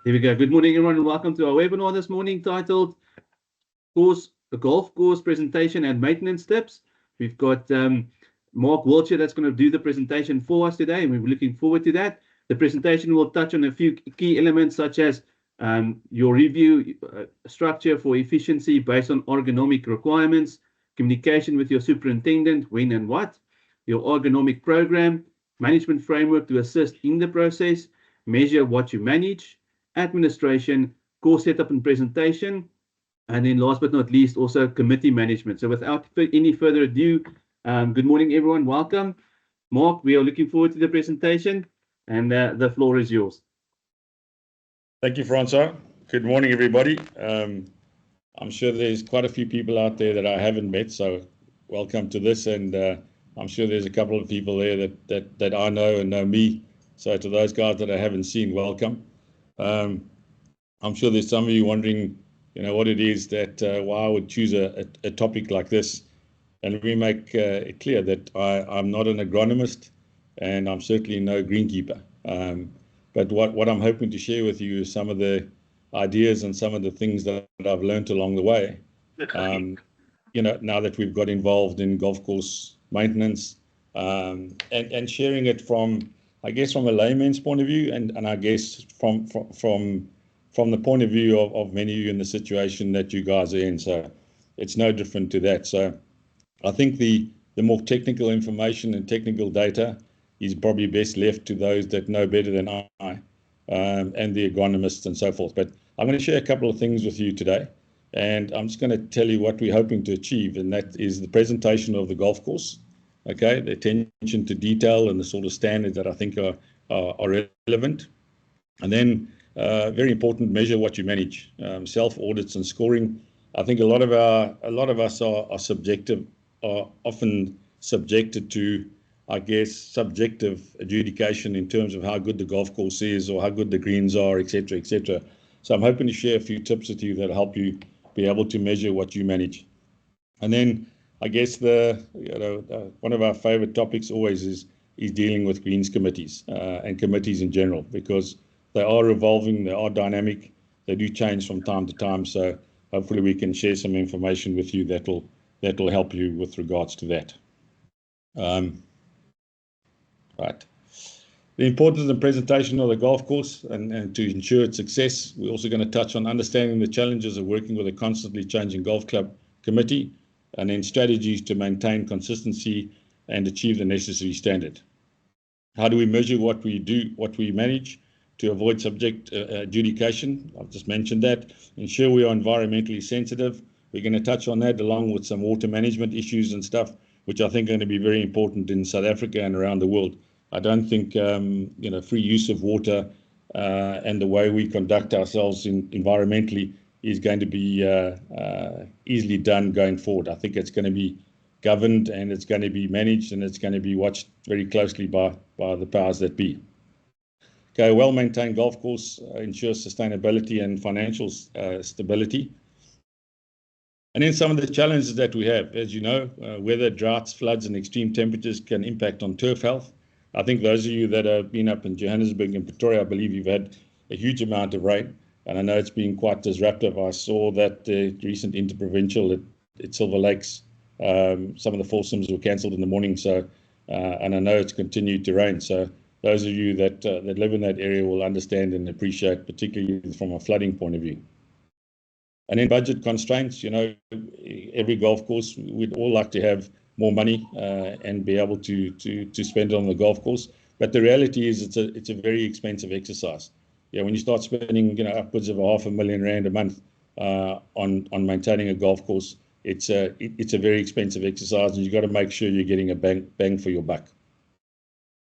Here we go. Good morning, everyone, and welcome to our webinar this morning titled the Golf Course Presentation and Maintenance Tips. We've got Mark Wiltshire that's going to do the presentation for us today, and we're looking forward to that. The presentation will touch on a few key elements such as your review structure for efficiency based on agronomic requirements, communication with your superintendent, when and what, your agronomic program, management framework to assist in the process, measure what you manage, administration, course setup and presentation, and then last but not least, also committee management. So without any further ado, good morning, everyone. Welcome. Mark, we are looking forward to the presentation, and the floor is yours. Thank you, Francois. Good morning, everybody. I'm sure there's quite a few people out there that I haven't met, so welcome to this. And I'm sure there's a couple of people there that I know and know me. So to those guys that I haven't seen, welcome. I'm sure there's some of you wondering, what it is that why I would choose a topic like this. And let me make it clear that I'm not an agronomist, and I'm certainly no greenkeeper. But what I'm hoping to share with you is some of the ideas and some of the things that I've learned along the way. Now that we've got involved in golf course maintenance, and sharing it from a layman's point of view, and I guess from the point of view of many of you in the situation that you guys are in. So it's no different to that. So I think the more technical information and technical data is probably best left to those that know better than I, and the agronomists and so forth. But I'm going to share a couple of things with you today, and I'm just going to tell you what we're hoping to achieve, and that is the presentation of the golf course, okay, the attention to detail and the sort of standards that I think are relevant. And then very important, measure what you manage, self audits and scoring. I think a lot of us are often subjected to, I guess, subjective adjudication in terms of how good the golf course is or how good the greens are, etc., etc. So I'm hoping to share a few tips with you that help you be able to measure what you manage. And then I guess one of our favorite topics always is dealing with greens committees and committees in general, because they are evolving, they are dynamic, they do change from time to time. So hopefully we can share some information with you that will help you with regards to that. Right. The importance and presentation of the golf course and to ensure its success. We're also going to touch on understanding the challenges of working with a constantly changing golf club committee, and then strategies to maintain consistency and achieve the necessary standard. How do we measure what we do, what we manage, to avoid subject adjudication? I've just mentioned that. Ensure we are environmentally sensitive. We're going to touch on that along with some water management issues and stuff, which I think are going to be very important in South Africa and around the world. I don't think free use of water and the way we conduct ourselves environmentally is going to be easily done going forward. I think it's going to be governed, and it's going to be managed, and it's going to be watched very closely by the powers that be. Okay, a well-maintained golf course ensures sustainability and financial stability. And then some of the challenges that we have, as you know, weather, droughts, floods, and extreme temperatures can impact on turf health. I think those of you that have been up in Johannesburg and Pretoria, I believe you've had a huge amount of rain, and I know it's been quite disruptive. I saw that the recent interprovincial at Silver Lakes, some of the foursomes were cancelled in the morning. So, and I know it's continued to rain. So those of you that live in that area will understand and appreciate, particularly from a flooding point of view. And then budget constraints. Every golf course, we'd all like to have more money and be able to spend it on the golf course. But the reality is it's a very expensive exercise. Yeah, when you start spending upwards of R500,000 a month on maintaining a golf course, it's a very expensive exercise, and you've got to make sure you're getting a bang for your buck.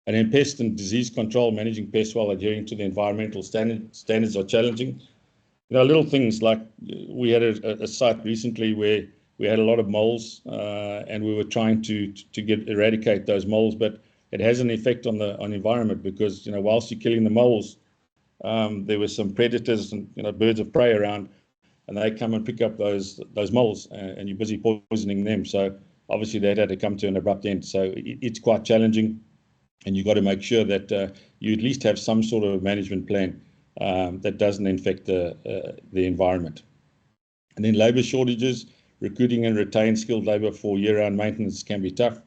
And then pest and disease control, managing pests while adhering to the environmental standards are challenging. Little things like we had a site recently where we had a lot of moles, and we were trying to eradicate those moles, but it has an effect on the environment, because whilst you're killing the moles, there were some predators and birds of prey around, and they come and pick up those moles, and you're busy poisoning them. So obviously that had to come to an abrupt end. So it's quite challenging, and you've got to make sure that you at least have some sort of management plan that doesn't infect the environment. And then labour shortages, recruiting and retain skilled labour for year-round maintenance can be tough.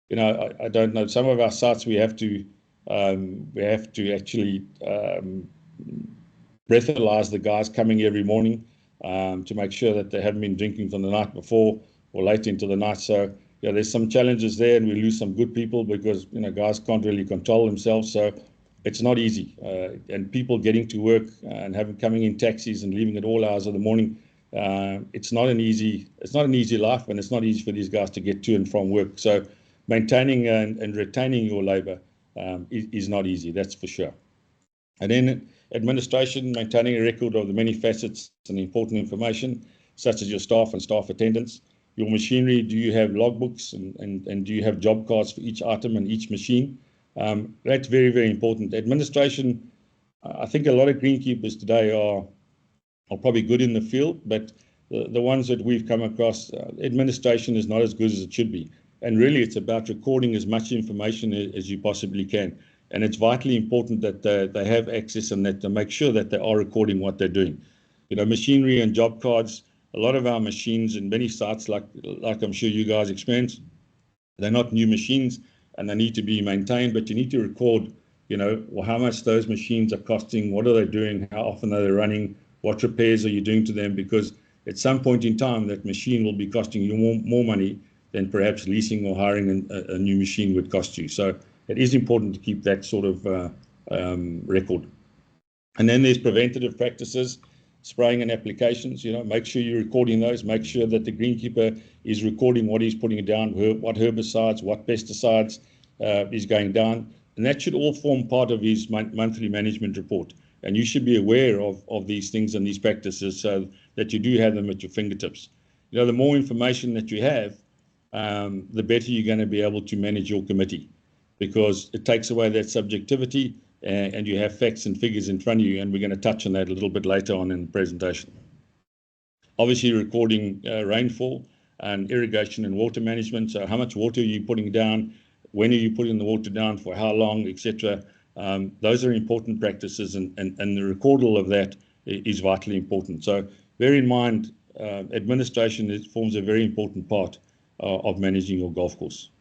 You know, I don't know. Some of our sites we have to actually breathalyze the guys coming every morning to make sure that they haven't been drinking from the night before or late into the night. So yeah, there's some challenges there, and we lose some good people because guys can't really control themselves. So it's not easy, and people getting to work and coming in taxis and leaving at all hours of the morning. It's not an easy life, and it's not easy for these guys to get to and from work. So maintaining and retaining your labour is not easy, that's for sure. And then administration, maintaining a record of the many facets and important information, such as your staff and staff attendance. Your machinery, do you have logbooks and do you have job cards for each item and each machine? That's very, very important. Administration, I think a lot of greenkeepers today are probably good in the field, but the ones that we've come across, administration is not as good as it should be. And really, it's about recording as much information as you possibly can. And it's vitally important that they have access and that they make sure that they are recording what they're doing. Machinery and job cards, a lot of our machines in many sites, like I'm sure you guys experience, they're not new machines and they need to be maintained, but you need to record, how much those machines are costing, what are they doing, how often are they running, what repairs are you doing to them, because at some point in time, that machine will be costing you more money than perhaps leasing or hiring a new machine would cost you. So it is important to keep that sort of record. And then there's preventative practices, spraying and applications. Make sure you're recording those. Make sure that the greenkeeper is recording what he's putting down, what herbicides, what pesticides is going down. And that should all form part of his monthly management report. And you should be aware of these things and these practices so that you do have them at your fingertips. The more information that you have, the better you're going to be able to manage your committee, because it takes away that subjectivity and you have facts and figures in front of you, and we're going to touch on that a little bit later on in the presentation. Obviously, recording rainfall and irrigation and water management. So how much water are you putting down? When are you putting the water down? For how long, etc. Those are important practices, and the recordal of that is vitally important. So bear in mind, administration forms a very important part of managing your golf course.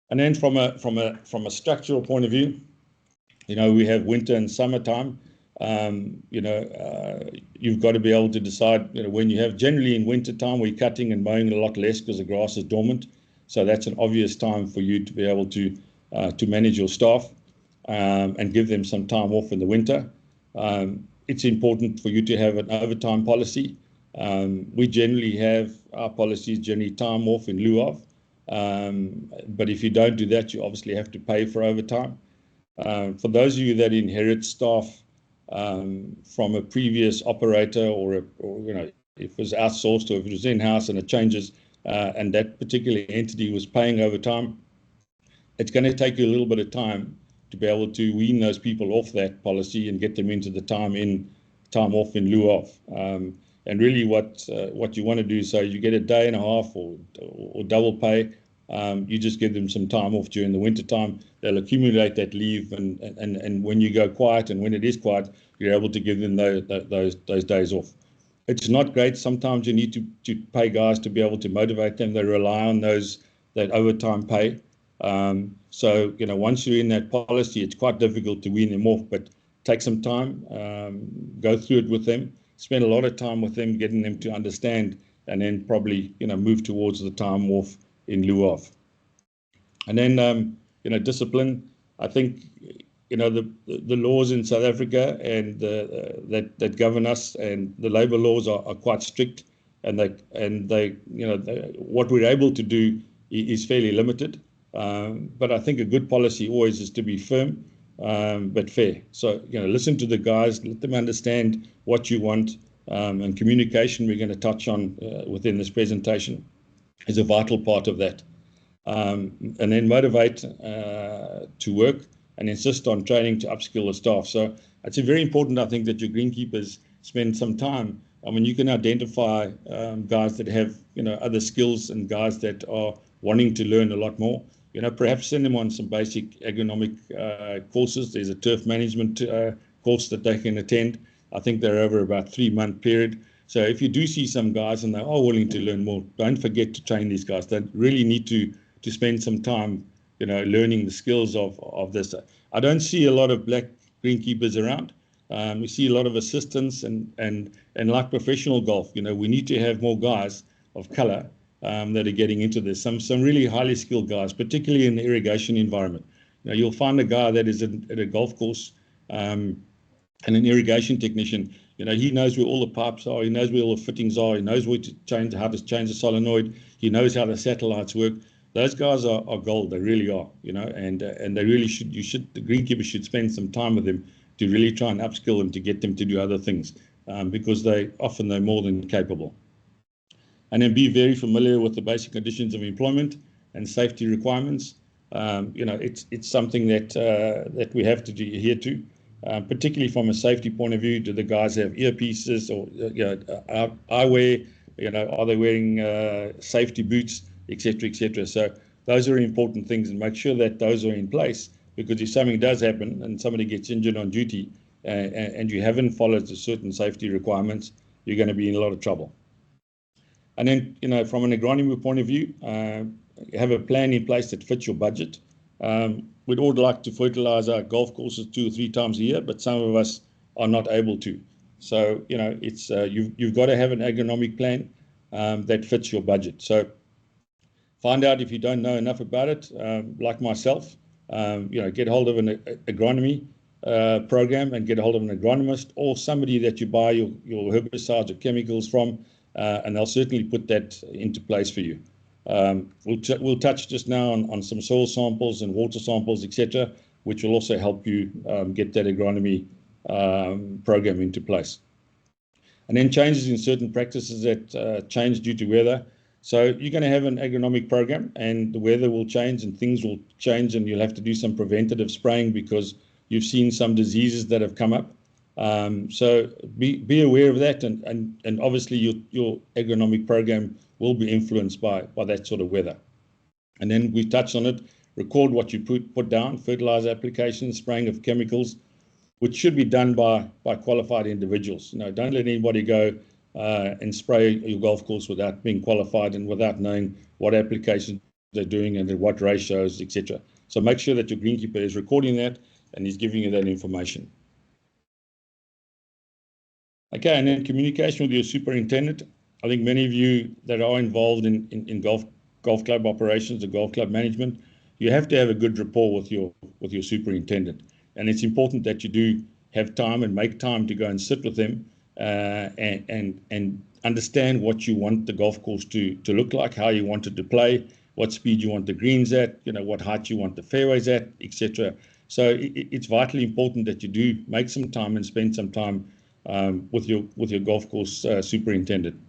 And then from a structural point of view, we have winter and summertime. You've got to be able to decide, when you have, generally in winter time, we're cutting and mowing a lot less because the grass is dormant. So that's an obvious time for you to be able to manage your staff and give them some time off in the winter. It's important for you to have an overtime policy. We generally have our policies time off in lieu of. But if you don't do that, you obviously have to pay for overtime. For those of you that inherit staff from a previous operator or if it was outsourced or if it was in-house and it changes and that particular entity was paying overtime, it's going to take you a little bit of time to be able to wean those people off that policy and get them into the time off in lieu of. And really what you want to do, so you get a day and a half or double pay, you just give them some time off during the winter time. They'll accumulate that leave, and when you go quiet and when it is quiet, you're able to give them those days off. It's not great. Sometimes you need to pay guys to be able to motivate them. They rely on that overtime pay. So once you're in that policy, it's quite difficult to wean them off, but take some time, go through it with them. Spend a lot of time with them, getting them to understand, and then probably move towards the time off in lieu of. And then discipline. I think the laws in South Africa and that govern us, and the labour laws are quite strict, and what we're able to do is fairly limited. But I think a good policy always is to be firm but fair. So listen to the guys, let them understand what you want, and communication we're going to touch on within this presentation is a vital part of that. And then motivate to work and insist on training to upskill the staff. So it's very important, I think, that your greenkeepers spend some time. I mean, you can identify guys that have other skills and guys that are wanting to learn a lot more. perhaps send them on some basic agronomic courses. There's a turf management course that they can attend. I think they're over about 3-month period. So if you do see some guys and they are willing to learn more, don't forget to train these guys. They really need to spend some time, learning the skills of this. I don't see a lot of black greenkeepers around. We see a lot of assistants and like professional golf, we need to have more guys of color that are getting into this. Some really highly skilled guys, particularly in the irrigation environment. You'll find a guy that is at a golf course and an irrigation technician. He knows where all the pipes are. He knows where all the fittings are. He knows how to change the solenoid. He knows how the satellites work. Those guys are gold. They really are. And they really should. The greenkeeper should spend some time with them to really try and upskill them to get them to do other things, because they're more than capable. And then be very familiar with the basic conditions of employment and safety requirements. It's something that we have to adhere to, particularly from a safety point of view. Do the guys have earpieces or eyewear? Are they wearing safety boots, etc., etc.? So those are important things, and make sure that those are in place, because if something does happen and somebody gets injured on duty and you haven't followed the certain safety requirements, you're going to be in a lot of trouble. And then, from an agronomy point of view, have a plan in place that fits your budget. We'd all like to fertilize our golf courses 2 or 3 times a year, but some of us are not able to. So, it's you've got to have an agronomic plan that fits your budget. So find out if you don't know enough about it, like myself. Get hold of an agronomy program and get a hold of an agronomist or somebody that you buy your herbicides or chemicals from, and they'll certainly put that into place for you. We'll touch just now on some soil samples and water samples, etc., which will also help you get that agronomy program into place. And then changes in certain practices that change due to weather. So you're going to have an agronomic program, and the weather will change and things will change, and you'll have to do some preventative spraying because you've seen some diseases that have come up. So be aware of that, and obviously your agronomic program will be influenced by that sort of weather. And then we touched on it. Record what you put down: fertilizer applications, spraying of chemicals, which should be done by qualified individuals. Don't let anybody go and spray your golf course without being qualified and without knowing what applications they're doing and in what ratios, etc. So make sure that your greenkeeper is recording that and he's giving you that information. Okay, and then communication with your superintendent. I think many of you that are involved in golf club operations or golf club management, you have to have a good rapport with your superintendent. And it's important that you do have time and make time to go and sit with them and understand what you want the golf course to look like, how you want it to play, what speed you want the greens at, what height you want the fairways at, etc. So it's vitally important that you do make some time and spend some time with your golf course superintendent.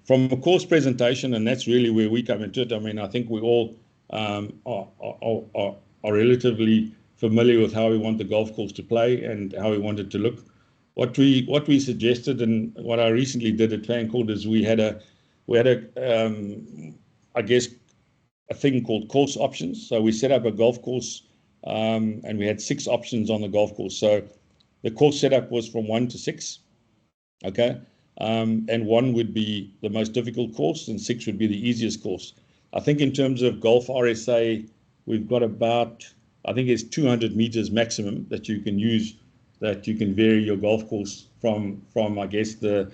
From a course presentation, and that's really where we come into it. I mean, I think we all are relatively familiar with how we want the golf course to play and how we want it to look. What we suggested and what I recently did at Fancourt is we had a I guess a thing called course options. So we set up a golf course and we had 6 options on the golf course. So the course setup was from 1 to 6. Okay. And 1 would be the most difficult course and 6 would be the easiest course. I think in terms of Golf RSA, we've got about, I think it's 200 meters maximum that you can use, that you can vary your golf course from I guess the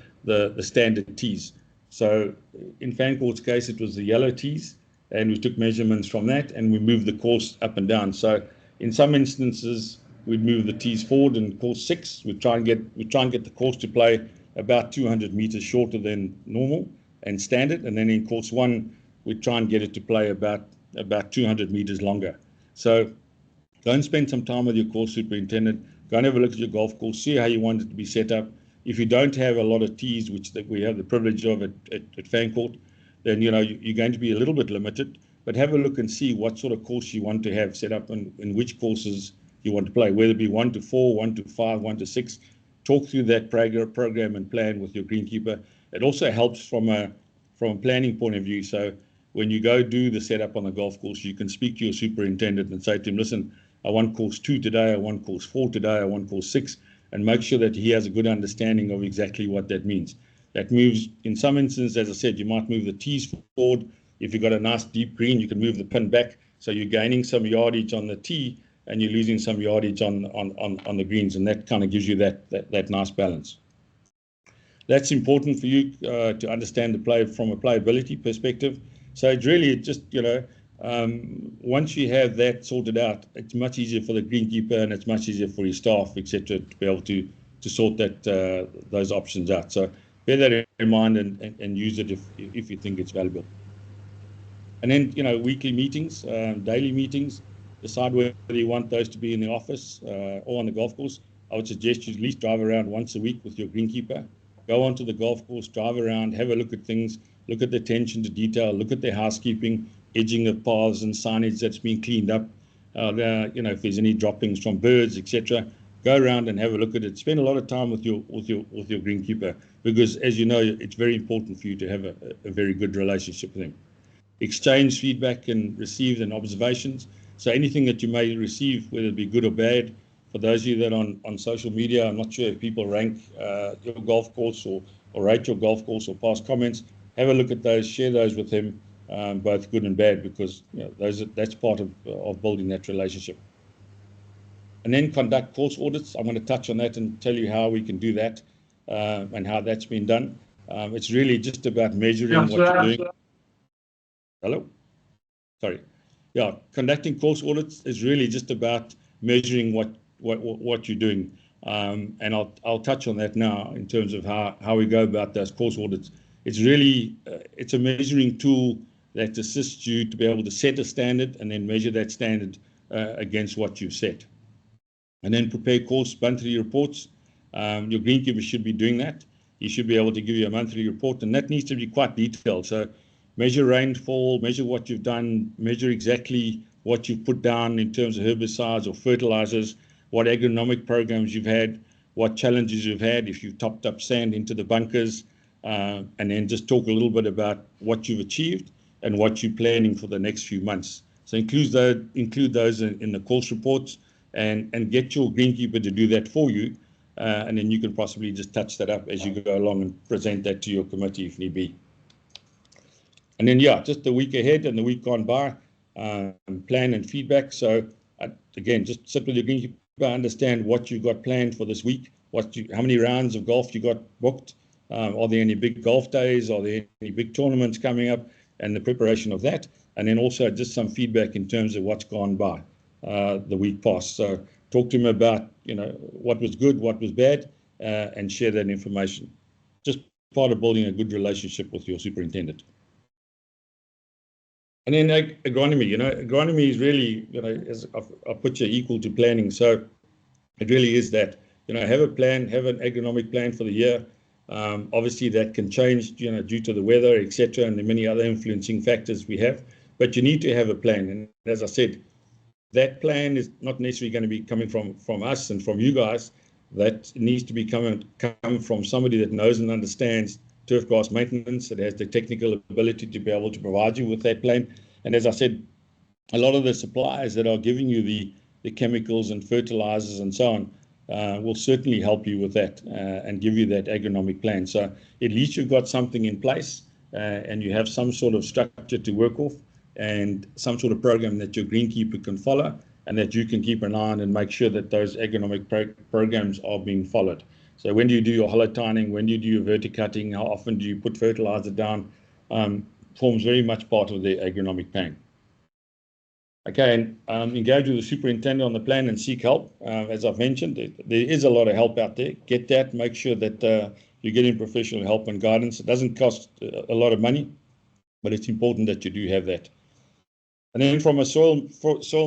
standard tees. So in Fancourt's case, it was the yellow tees, and we took measurements from that and we moved the course up and down. So in some instances, we'd move the tees forward. In course 6, we try and get the course to play about 200 meters shorter than normal and standard, and then in course 1, we try and get it to play about 200 meters longer. So go and spend some time with your course superintendent. Go and have a look at your golf course, see how you want it to be set up. If you don't have a lot of tees, which we have the privilege of at Fancourt, then you're going to be a little bit limited. But have a look and see what sort of course you want to have set up and which courses you want to play, whether it be 1 to 4, 1 to 5, 1 to 6. Talk through that program and plan with your greenkeeper. It also helps from a planning point of view. So when you go do the setup on the golf course, you can speak to your superintendent and say to him, listen, I want course 2 today, I want course 4 today, I want course 6, and make sure that he has a good understanding of exactly what that means. That moves, in some instances, as I said, you might move the tees forward. If you've got a nice deep green, you can move the pin back. So you're gaining some yardage on the tee and you're losing some yardage on the greens, and that kind of gives you that nice balance. That's important for you to understand the play from a playability perspective. So it's really just, once you have that sorted out, it's much easier for the greenkeeper and it's much easier for your staff, etc., to be able to sort those options out. So bear that in mind and use it if you think it's valuable. And then, weekly meetings, daily meetings, decide whether you want those to be in the office or on the golf course. I would suggest you at least drive around once a week with your greenkeeper. Go onto the golf course, drive around, have a look at things, look at the attention to detail, look at their housekeeping, edging of paths and signage that's been cleaned up. If there's any droppings from birds, etc., go around and have a look at it. Spend a lot of time with your greenkeeper, because, as you know, it's very important for you to have a very good relationship with him. Exchange feedback and received and observations. So anything that you may receive, whether it be good or bad, for those of you that are on social media, I'm not sure if people rank your golf course or rate your golf course or pass comments. Have a look at those, share those with him, both good and bad, because that's part of building that relationship. And then conduct course audits. I'm going to touch on that and tell you how we can do that and how that's been done. It's really just about measuring what you're doing. Hello? Sorry. Yeah, conducting course audits is really just about measuring what you're doing. And I'll touch on that now in terms of how we go about those course audits. It's really, it's a measuring tool that assists you to be able to set a standard and then measure that standard against what you've set. And then prepare course monthly reports. Your greenkeeper should be doing that. He should be able to give you a monthly report, and that needs to be quite detailed. So measure rainfall, measure what you've done, measure exactly what you've put down in terms of herbicides or fertilizers, what agronomic programs you've had, what challenges you've had, if you've topped up sand into the bunkers, and then just talk a little bit about what you've achieved and what you're planning for the next few months. So include those in the course reports and get your greenkeeper to do that for you, and then you can possibly just touch that up as you go along and present that to your committee if need be. And then, just the week ahead and the week gone by, plan and feedback. So again, just sit with your greenkeeper, understand what you've got planned for this week, how many rounds of golf you got booked, are there any big golf days, are there any big tournaments coming up, and the preparation of that. And then also just some feedback in terms of what's gone by the week past. So talk to him about, what was good, what was bad, and share that information. Just part of building a good relationship with your superintendent. And then agronomy, agronomy is really, I'll put you equal to planning. So it really is that, have a plan, have an agronomic plan for the year. Obviously that can change, due to the weather, etc., and the many other influencing factors we have. But you need to have a plan. And as I said, that plan is not necessarily going to be coming from us and from you guys. That needs to be come from somebody that knows and understands turf grass maintenance, that has the technical ability to be able to provide you with that plan. And as I said, a lot of the suppliers that are giving you the chemicals and fertilizers and so on will certainly help you with that and give you that agronomic plan. So at least you've got something in place and you have some sort of structure to work off and some sort of program that your greenkeeper can follow and that you can keep an eye on and make sure that those agronomic programs are being followed. So when do you do your hollow tining? When do you do your verticutting? How often do you put fertilizer down? Forms very much part of the agronomic plan. Okay, and engage with the superintendent on the plan and seek help. As I've mentioned, there is a lot of help out there. Get that, make sure that you're getting professional help and guidance. It doesn't cost a lot of money, but it's important that you do have that. And then from a soil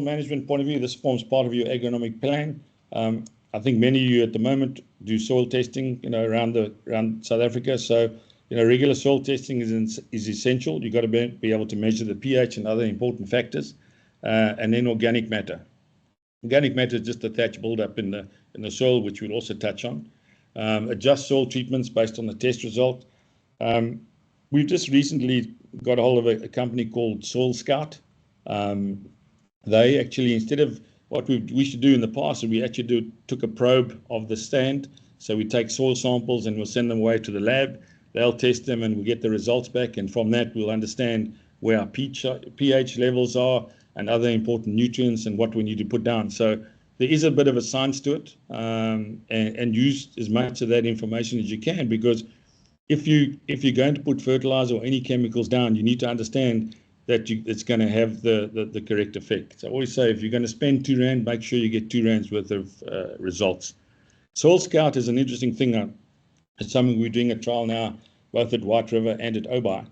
management point of view, this forms part of your agronomic plan. I think many of you at the moment do soil testing, around South Africa. So, regular soil testing is essential. You've got to be able to measure the pH and other important factors. And then organic matter. Organic matter is just the thatch buildup in the soil, which we'll also touch on. Adjust soil treatments based on the test result. We've just recently got a hold of a company called Soil Scout. They actually, instead of what we used to do in the past, we actually took a probe of the stand. So we take soil samples and we'll send them away to the lab. They'll test them and we'll get the results back. And from that, we'll understand where our pH levels are and other important nutrients and what we need to put down. So there is a bit of a science to it, and use as much of that information as you can, because if you're going to put fertilizer or any chemicals down, you need to understand that it's going to have the correct effect. So I always say, if you're going to spend R2, make sure you get R2 worth of results. Soil Scout is an interesting thing. It's something we're doing a trial now, both at White River and at Obi.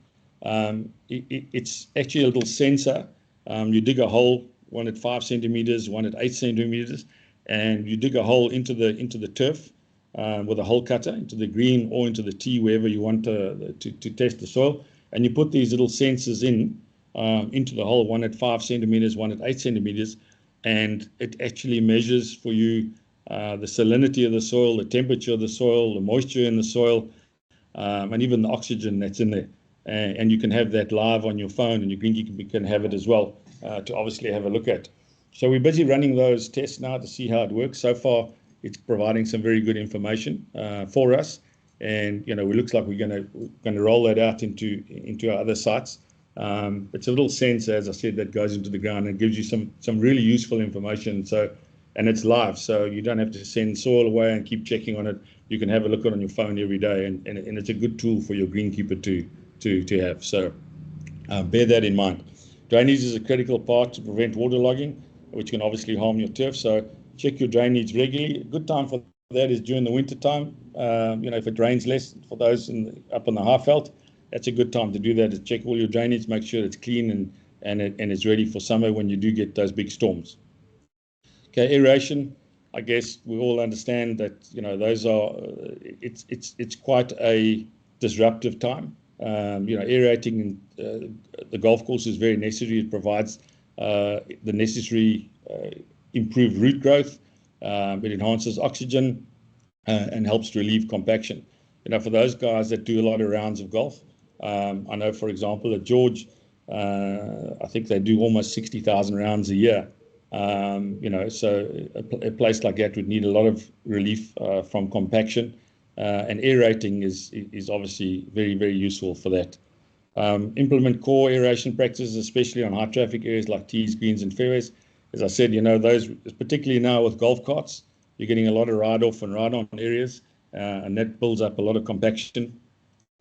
It's actually a little sensor. You dig a hole, one at 5 centimeters, one at 8 centimeters, and you dig a hole into the turf with a hole cutter, into the green or into the tea, wherever you want to test the soil. And you put these little sensors into the hole, one at 5 centimeters, one at 8 centimeters, and it actually measures for you the salinity of the soil, the temperature of the soil, the moisture in the soil, and even the oxygen that's in there. And you can have that live on your phone, and your greenkeeper can have it as well to obviously have a look at. So we're busy running those tests now to see how it works. So far, it's providing some very good information for us, and it looks like we're going to roll that out into our other sites. It's a little sensor, as I said, that goes into the ground and gives you some really useful information. And it's live, so you don't have to send soil away and keep checking on it. You can have a look at it on your phone every day, and it's a good tool for your greenkeeper to have. So bear that in mind. Drainage is a critical part to prevent waterlogging, which can obviously harm your turf. So check your drainage regularly. A good time for that is during the winter time. If it rains less, for those up on the Highveld, that's a good time to do that. Is check all your drainage, make sure it's clean and it's ready for summer when you do get those big storms. Okay, aeration. I guess we all understand that those are it's quite a disruptive time. Aerating the golf course is very necessary. It provides the necessary improved root growth. It enhances oxygen and helps to relieve compaction. For those guys that do a lot of rounds of golf, I know, for example, at George, I think they do almost 60,000 rounds a year. So a place like that would need a lot of relief from compaction, and aerating is obviously very, very useful for that. Implement core aeration practices, especially on high traffic areas like tees, greens, and fairways. As I said, those, particularly now with golf carts, you're getting a lot of ride-off and ride-on areas, and that builds up a lot of compaction.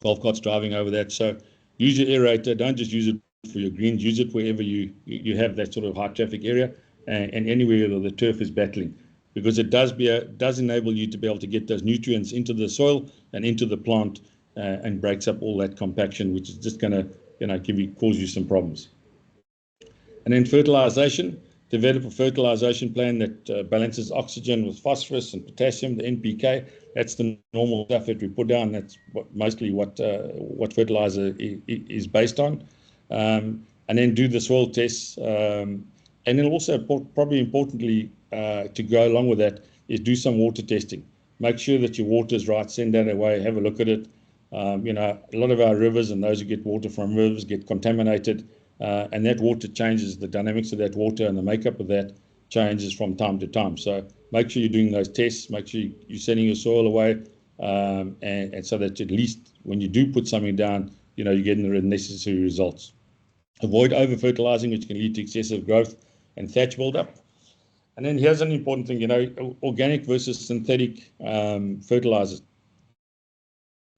Golf carts driving over that. So use your aerator. Don't just use it for your greens. Use it wherever you have that sort of high traffic area, and anywhere that the turf is battling, because it does enable you to be able to get those nutrients into the soil and into the plant, and breaks up all that compaction, which is just going to cause you some problems. And then fertilization. Develop a fertilization plan that balances oxygen with phosphorus and potassium, the NPK. That's the normal stuff that we put down. That's mostly what fertilizer is based on. And then do the soil tests. And then also, probably importantly, to go along with that, is do some water testing. Make sure that your water is right. Send that away. Have a look at it. A lot of our rivers and those who get water from rivers get contaminated. And that water changes, the dynamics of that water and the makeup of that changes from time to time. So make sure you're doing those tests, make sure you're sending your soil away, and so that at least when you do put something down, you're getting the necessary results. Avoid over-fertilizing, which can lead to excessive growth and thatch buildup. And then here's an important thing, organic versus synthetic fertilizers.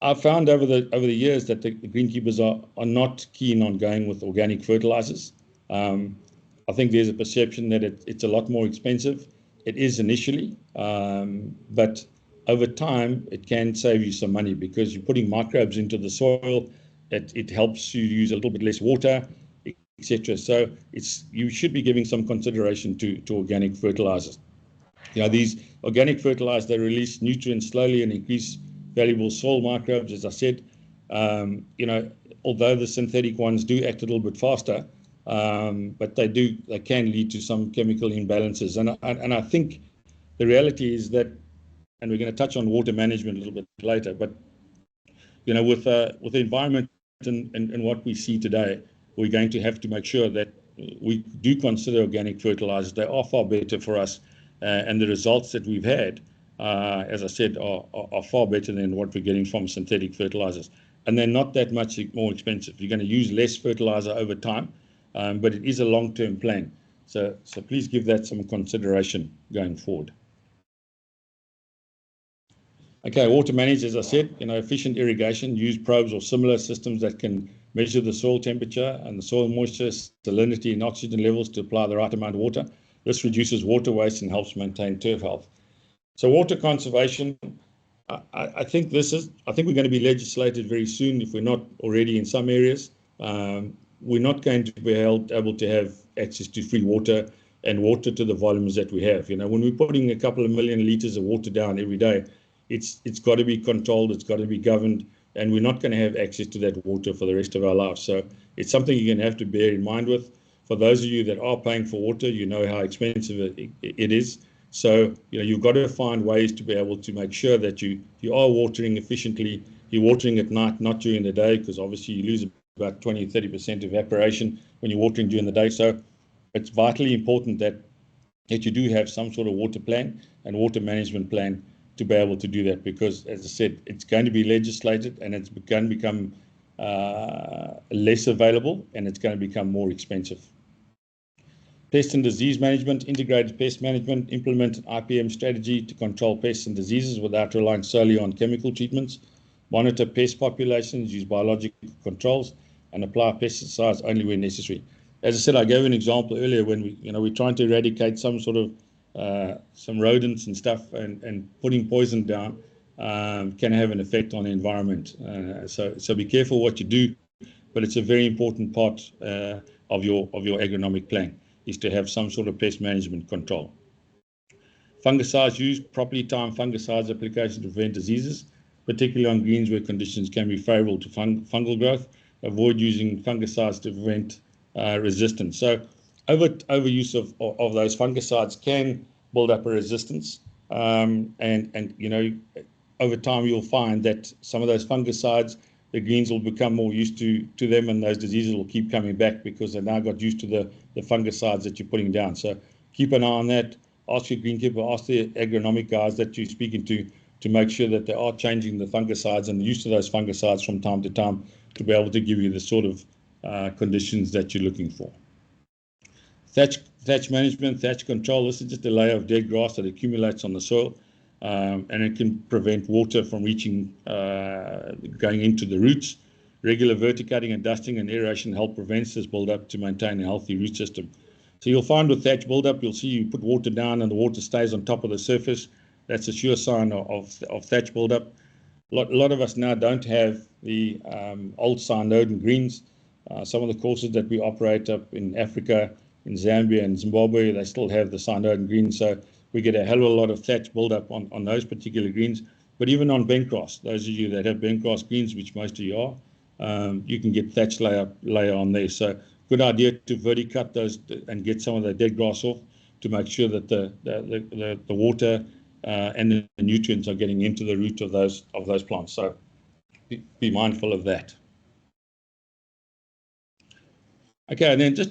I've found over the years that the greenkeepers are not keen on going with organic fertilizers. I think there's a perception that it's a lot more expensive. It is initially, but over time it can save you some money, because you're putting microbes into the soil. It helps you use a little bit less water, etc. So you should be giving some consideration to organic fertilizers. These organic fertilizers, they release nutrients slowly and increase valuable soil microbes, as I said. Although the synthetic ones do act a little bit faster, but they can lead to some chemical imbalances. And I think the reality is that, and we're going to touch on water management a little bit later, but with the environment in what we see today, we're going to have to make sure that we do consider organic fertilizers. They are far better for us, and the results that we've had, as I said, are far better than what we're getting from synthetic fertilizers. And they're not that much more expensive. You're going to use less fertilizer over time, but it is a long-term plan. So please give that some consideration going forward. Okay, water management, as I said, efficient irrigation, use probes or similar systems that can measure the soil temperature and the soil moisture, salinity and oxygen levels to apply the right amount of water. This reduces water waste and helps maintain turf health. So water conservation, I think we're going to be legislated very soon, if we're not already in some areas. We're not going to be able to have access to free water and water to the volumes that we have. When we're putting a couple of million litres of water down every day, it's got to be controlled, it's got to be governed, and we're not going to have access to that water for the rest of our lives. So it's something you're going to have to bear in mind with. For those of you that are paying for water, you know how expensive it is. So you've got to find ways to be able to make sure that you are watering efficiently. You're watering at night, not during the day, because obviously you lose about 20-30% evaporation when you're watering during the day. So it's vitally important that you do have some sort of water plan and water management plan to be able to do that, because, as I said, it's going to be legislated and it's going to become less available and it's going to become more expensive. Pest and disease management, integrated pest management, implement an IPM strategy to control pests and diseases without relying solely on chemical treatments, monitor pest populations, use biological controls, and apply pesticides only when necessary. As I said, I gave an example earlier when we're trying to eradicate some sort of some rodents and stuff, and putting poison down can have an effect on the environment. So be careful what you do, but it's a very important part of your agronomic plan, is to have some sort of pest management control. Fungicides used, properly timed fungicides application to prevent diseases, particularly on greens where conditions can be favorable to fungal growth. Avoid using fungicides to prevent resistance. So overuse of those fungicides can build up a resistance, and over time you'll find that some of those fungicides, the greens will become more used to them, and those diseases will keep coming back because they've now got used to the fungicides that you're putting down. So keep an eye on that. Ask your greenkeeper, ask the agronomic guys that you're speaking to make sure that they are changing the fungicides and the use of those fungicides from time to time to be able to give you the sort of conditions that you're looking for. Thatch management, thatch control. This is just a layer of dead grass that accumulates on the soil, and it can prevent water from reaching, going into the roots. Regular verticutting and dusting and aeration help prevent this build-up to maintain a healthy root system. So you'll find with thatch build-up, you'll see you put water down and the water stays on top of the surface. That's a sure sign of thatch build-up. A lot of us now don't have the old cyanode greens. Some of the courses that we operate up in Africa, in Zambia and Zimbabwe, they still have the cyanode greens. So we get a hell of a lot of thatch build-up on those particular greens. But even on bent grass, those of you that have bent grass greens, which most of you are, you can get thatch layer on there. So good idea to verticut those and get some of the dead grass off to make sure that the water and the nutrients are getting into the root of those plants. So be mindful of that. Okay, and then just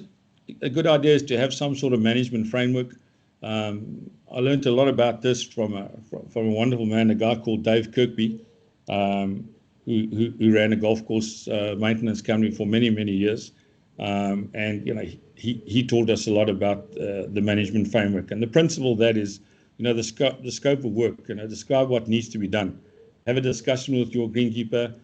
a good idea is to have some sort of management framework. I learned a lot about this from a wonderful man, a guy called Dave Kirkby, who ran a golf course maintenance company for many years, and he taught us a lot about the management framework. And the principle of that is, the scope of work. Describe what needs to be done. Have a discussion with your greenkeeper.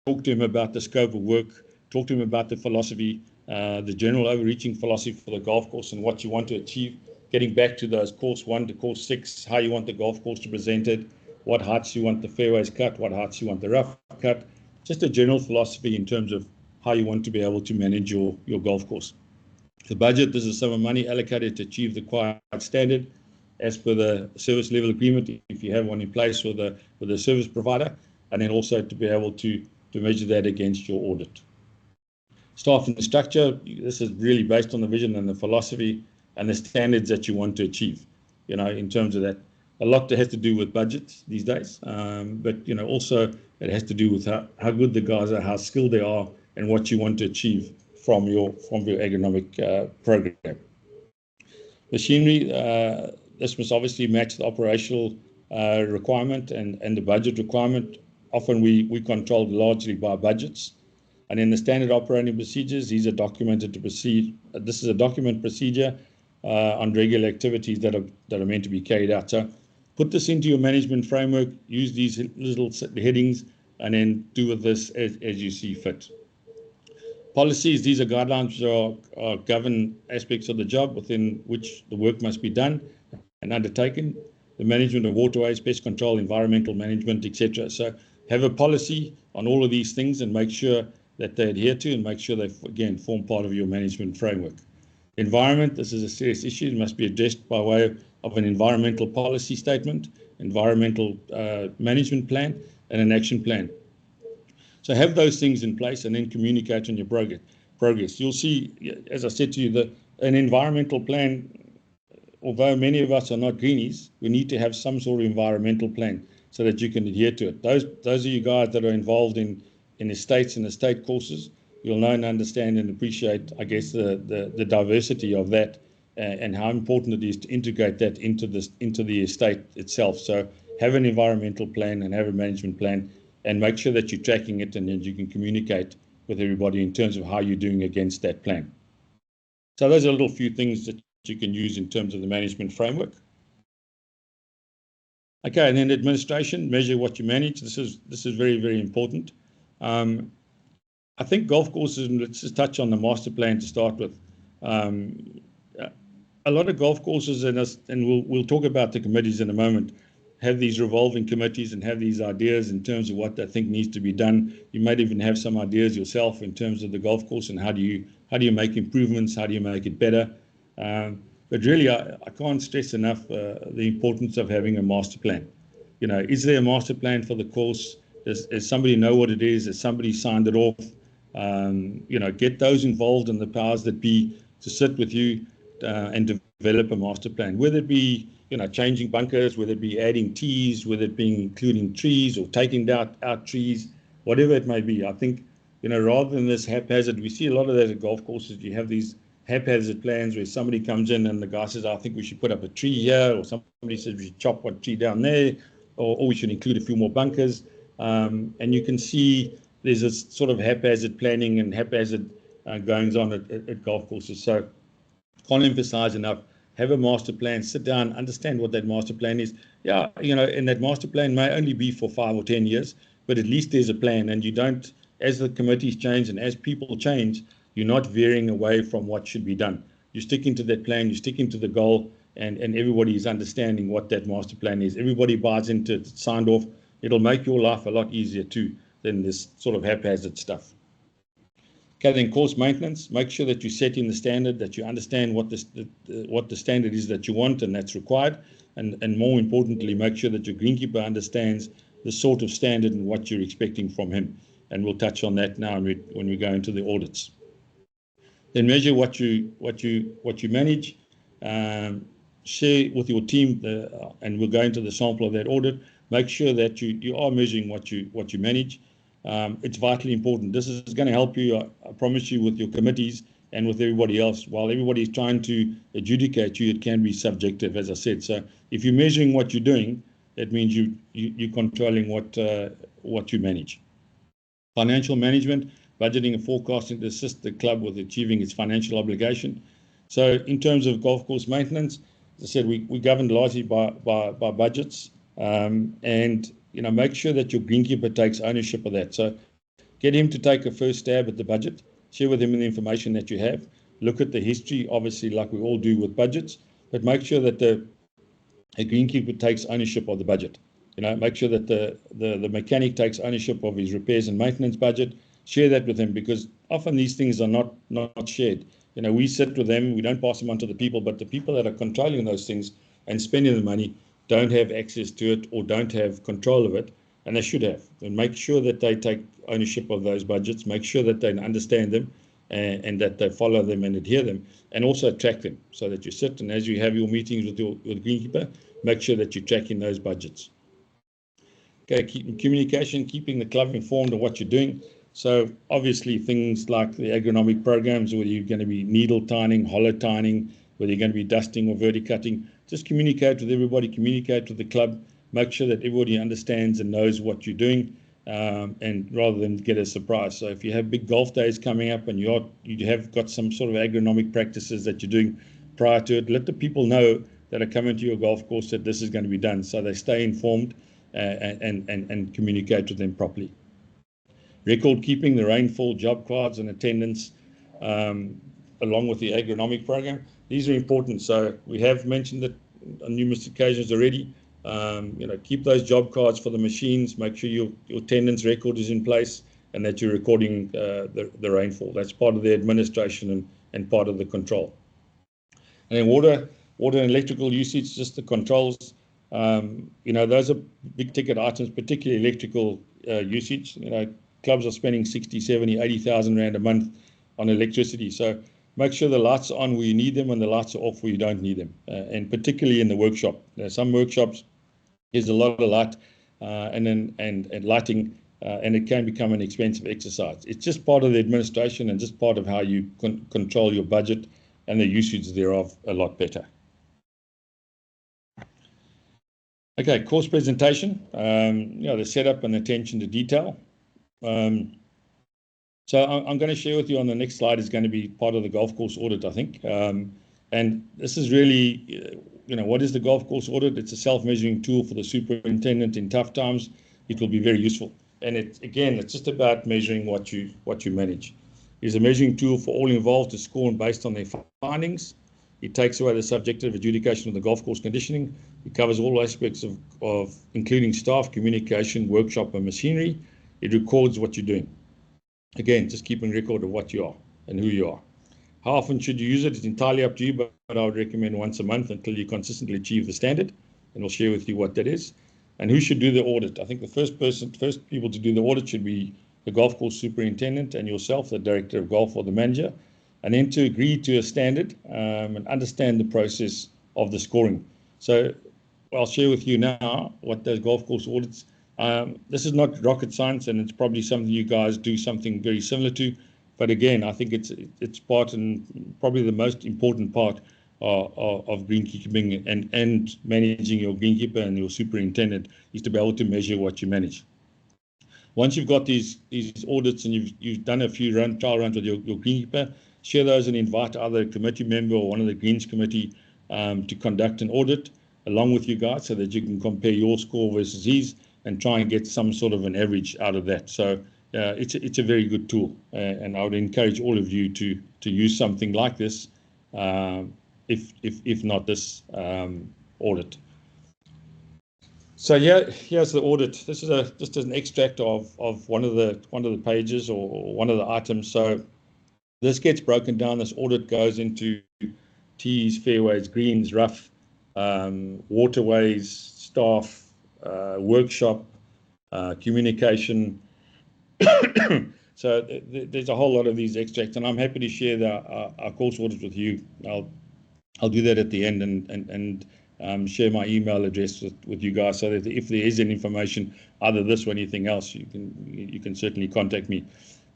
Talk to him about the scope of work. Talk to him about the philosophy, the general overreaching philosophy for the golf course and what you want to achieve. Getting back to those course 1 to course 6, how you want the golf course to present it, what heights you want the fairways cut, what heights you want the rough cut. Just a general philosophy in terms of how you want to be able to manage your golf course. The budget, this is some of money allocated to achieve the required standard as per the service level agreement, if you have one in place with the service provider, and then also to be able to measure that against your audit. Staff and structure, this is really based on the vision and the philosophy and the standards that you want to achieve, in terms of that. a lot that has to do with budgets these days, but also it has to do with how good the guys are, how skilled they are, and what you want to achieve from your agronomic program. Machinery, this must obviously match the operational requirement and the budget requirement. Often we control largely by budgets. And in the standard operating procedures, these are documented to proceed. This is a document procedure on regular activities that are meant to be carried out. So put this into your management framework, use these little headings, and then do with this as you see fit. Policies, these are guidelines that govern aspects of the job within which the work must be done and undertaken. The management of waterways, pest control, environmental management, etc. So have a policy on all of these things and make sure that they adhere to, and make sure they, again, form part of your management framework. Environment, this is a serious issue. It must be addressed by way of an environmental policy statement, environmental management plan, and an action plan. So have those things in place and then communicate on your progress. You'll see, as I said to you, that an environmental plan, although many of us are not greenies, we need to have some sort of environmental plan so that you can adhere to it. Those of you guys that are involved in estates and estate courses, you'll know and understand and appreciate, I guess, the diversity of that and how important it is to integrate that into the estate itself. So have an environmental plan and have a management plan, and make sure that you're tracking it and then you can communicate with everybody in terms of how you're doing against that plan. So those are a little few things that you can use in terms of the management framework. Okay, and then administration, measure what you manage. This is very, very important. I think golf courses, and let's just touch on the master plan to start with. A lot of golf courses, and we'll talk about the committees in a moment, have these revolving committees and have these ideas in terms of what they think needs to be done. You might even have some ideas yourself in terms of the golf course and how do you make improvements, how do you make it better. But really, I can't stress enough the importance of having a master plan. Is there a master plan for the course? Does somebody know what it is? Has somebody signed it off? Get those involved in the powers that be to sit with you and develop a master plan, whether it be changing bunkers, whether it be adding tees, whether it be including trees or taking out trees, whatever it may be. I think rather than this haphazard, we see a lot of that at golf courses. You have these haphazard plans where somebody comes in and the guy says, I think we should put up a tree here, or somebody says we should chop one tree down there, or we should include a few more bunkers. And you can see there's a sort of haphazard planning and haphazard goings on at golf courses. So can't emphasize enough, have a master plan, sit down, understand what that master plan is. Yeah, and that master plan may only be for 5 or 10 years, but at least there's a plan, and you don't, as the committees change and as people change, you're not veering away from what should be done. You're sticking to that plan, you're sticking to the goal, and everybody is understanding what that master plan is. Everybody buys into it, it's signed off. It'll make your life a lot easier too than this sort of haphazard stuff. Okay, then course maintenance, make sure that you're setting the standard, that you understand what the standard is that you want and that's required, and more importantly, make sure that your greenkeeper understands the sort of standard and what you're expecting from him. And we'll touch on that now when we go into the audits. Then measure what you manage, share with your team, and we'll go into the sample of that audit. Make sure that you are measuring what you manage. It's vitally important. This is going to help you, I promise you, with your committees and with everybody else. While everybody is trying to adjudicate you, it can be subjective, as I said. So if you're measuring what you're doing, that means you're controlling what you manage. Financial management, budgeting and forecasting to assist the club with achieving its financial obligation. So in terms of golf course maintenance, as I said, we govern largely by budgets, and make sure that your greenkeeper takes ownership of that. So get him to take a first stab at the budget, share with him the information that you have, look at the history, obviously, like we all do with budgets, but make sure that a greenkeeper takes ownership of the budget. Make sure that the mechanic takes ownership of his repairs and maintenance budget. Share that with him, because often these things are not shared. We sit with them, we don't pass them on to the people, but the people that are controlling those things and spending the money don't have access to it or don't have control of it, and they should have. And make sure that they take ownership of those budgets, make sure that they understand them and that they follow them and adhere them, and also track them, so that you sit and as you have your meetings with your greenkeeper, make sure that you're tracking those budgets. Okay, communication, keeping the club informed of what you're doing. So obviously things like the agronomic programs, whether you're going to be needle tining, hollow tining, whether you're going to be dusting or verticutting, just communicate with everybody, communicate with the club, make sure that everybody understands and knows what you're doing, and rather than get a surprise. So if you have big golf days coming up and you have got some sort of agronomic practices that you're doing prior to it, let the people know that are coming to your golf course that this is going to be done, so they stay informed and communicate with them properly. Record keeping, the rainfall, job cards and attendance, along with the agronomic program. These are important. So we have mentioned it on numerous occasions already. Keep those job cards for the machines, make sure your attendance record is in place and that you're recording the rainfall. That's part of the administration and part of the control. And then water and electrical usage, just the controls. Those are big ticket items, particularly electrical usage. Clubs are spending 60, 70, 80,000 Rand a month on electricity. So make sure the lights are on where you need them and the lights are off where you don't need them. And particularly in the workshop. Some workshops, there's a lot of light and lighting, and it can become an expensive exercise. It's just part of the administration and just part of how you control your budget and the usage thereof a lot better. Okay, course presentation, the setup and attention to detail. So I'm going to share with you on the next slide is going to be part of the golf course audit, I think. And this is really, what is the golf course audit? It's a self-measuring tool for the superintendent in tough times. It will be very useful. And it's just about measuring what you manage. It's a measuring tool for all involved to score based on their findings. It takes away the subjective adjudication of the golf course conditioning. It covers all aspects of including staff, communication, workshop, and machinery. It records what you're doing. Again, just keeping record of what you are and who you are. How often should you use it? It's entirely up to you, but I would recommend once a month until you consistently achieve the standard. And we'll share with you what that is. And who should do the audit? I think the first people to do the audit should be the golf course superintendent and yourself, the director of golf or the manager. And then to agree to a standard and understand the process of the scoring. So I'll share with you now what those golf course audits. This is not rocket science, and it's probably something you guys do something very similar to. But again, I think it's part and probably the most important part of greenkeeping and managing your greenkeeper and your superintendent is to be able to measure what you manage. Once you've got these audits and you've done a few trial runs with your greenkeeper, share those and invite either a committee member or one of the Greens committee to conduct an audit along with you guys so that you can compare your score versus his and try and get some sort of an average out of that. So it's a very good tool, and I would encourage all of you to use something like this, if not this audit. So here's the audit. This is just an extract of one of the pages or one of the items. So this gets broken down. This audit goes into tees, fairways, greens, rough, waterways, staff, workshop, communication. So there's a whole lot of these extracts, and I'm happy to share our course audit with you. I'll do that at the end and share my email address with you guys, so that if there is any information, either this or anything else, you can certainly contact me.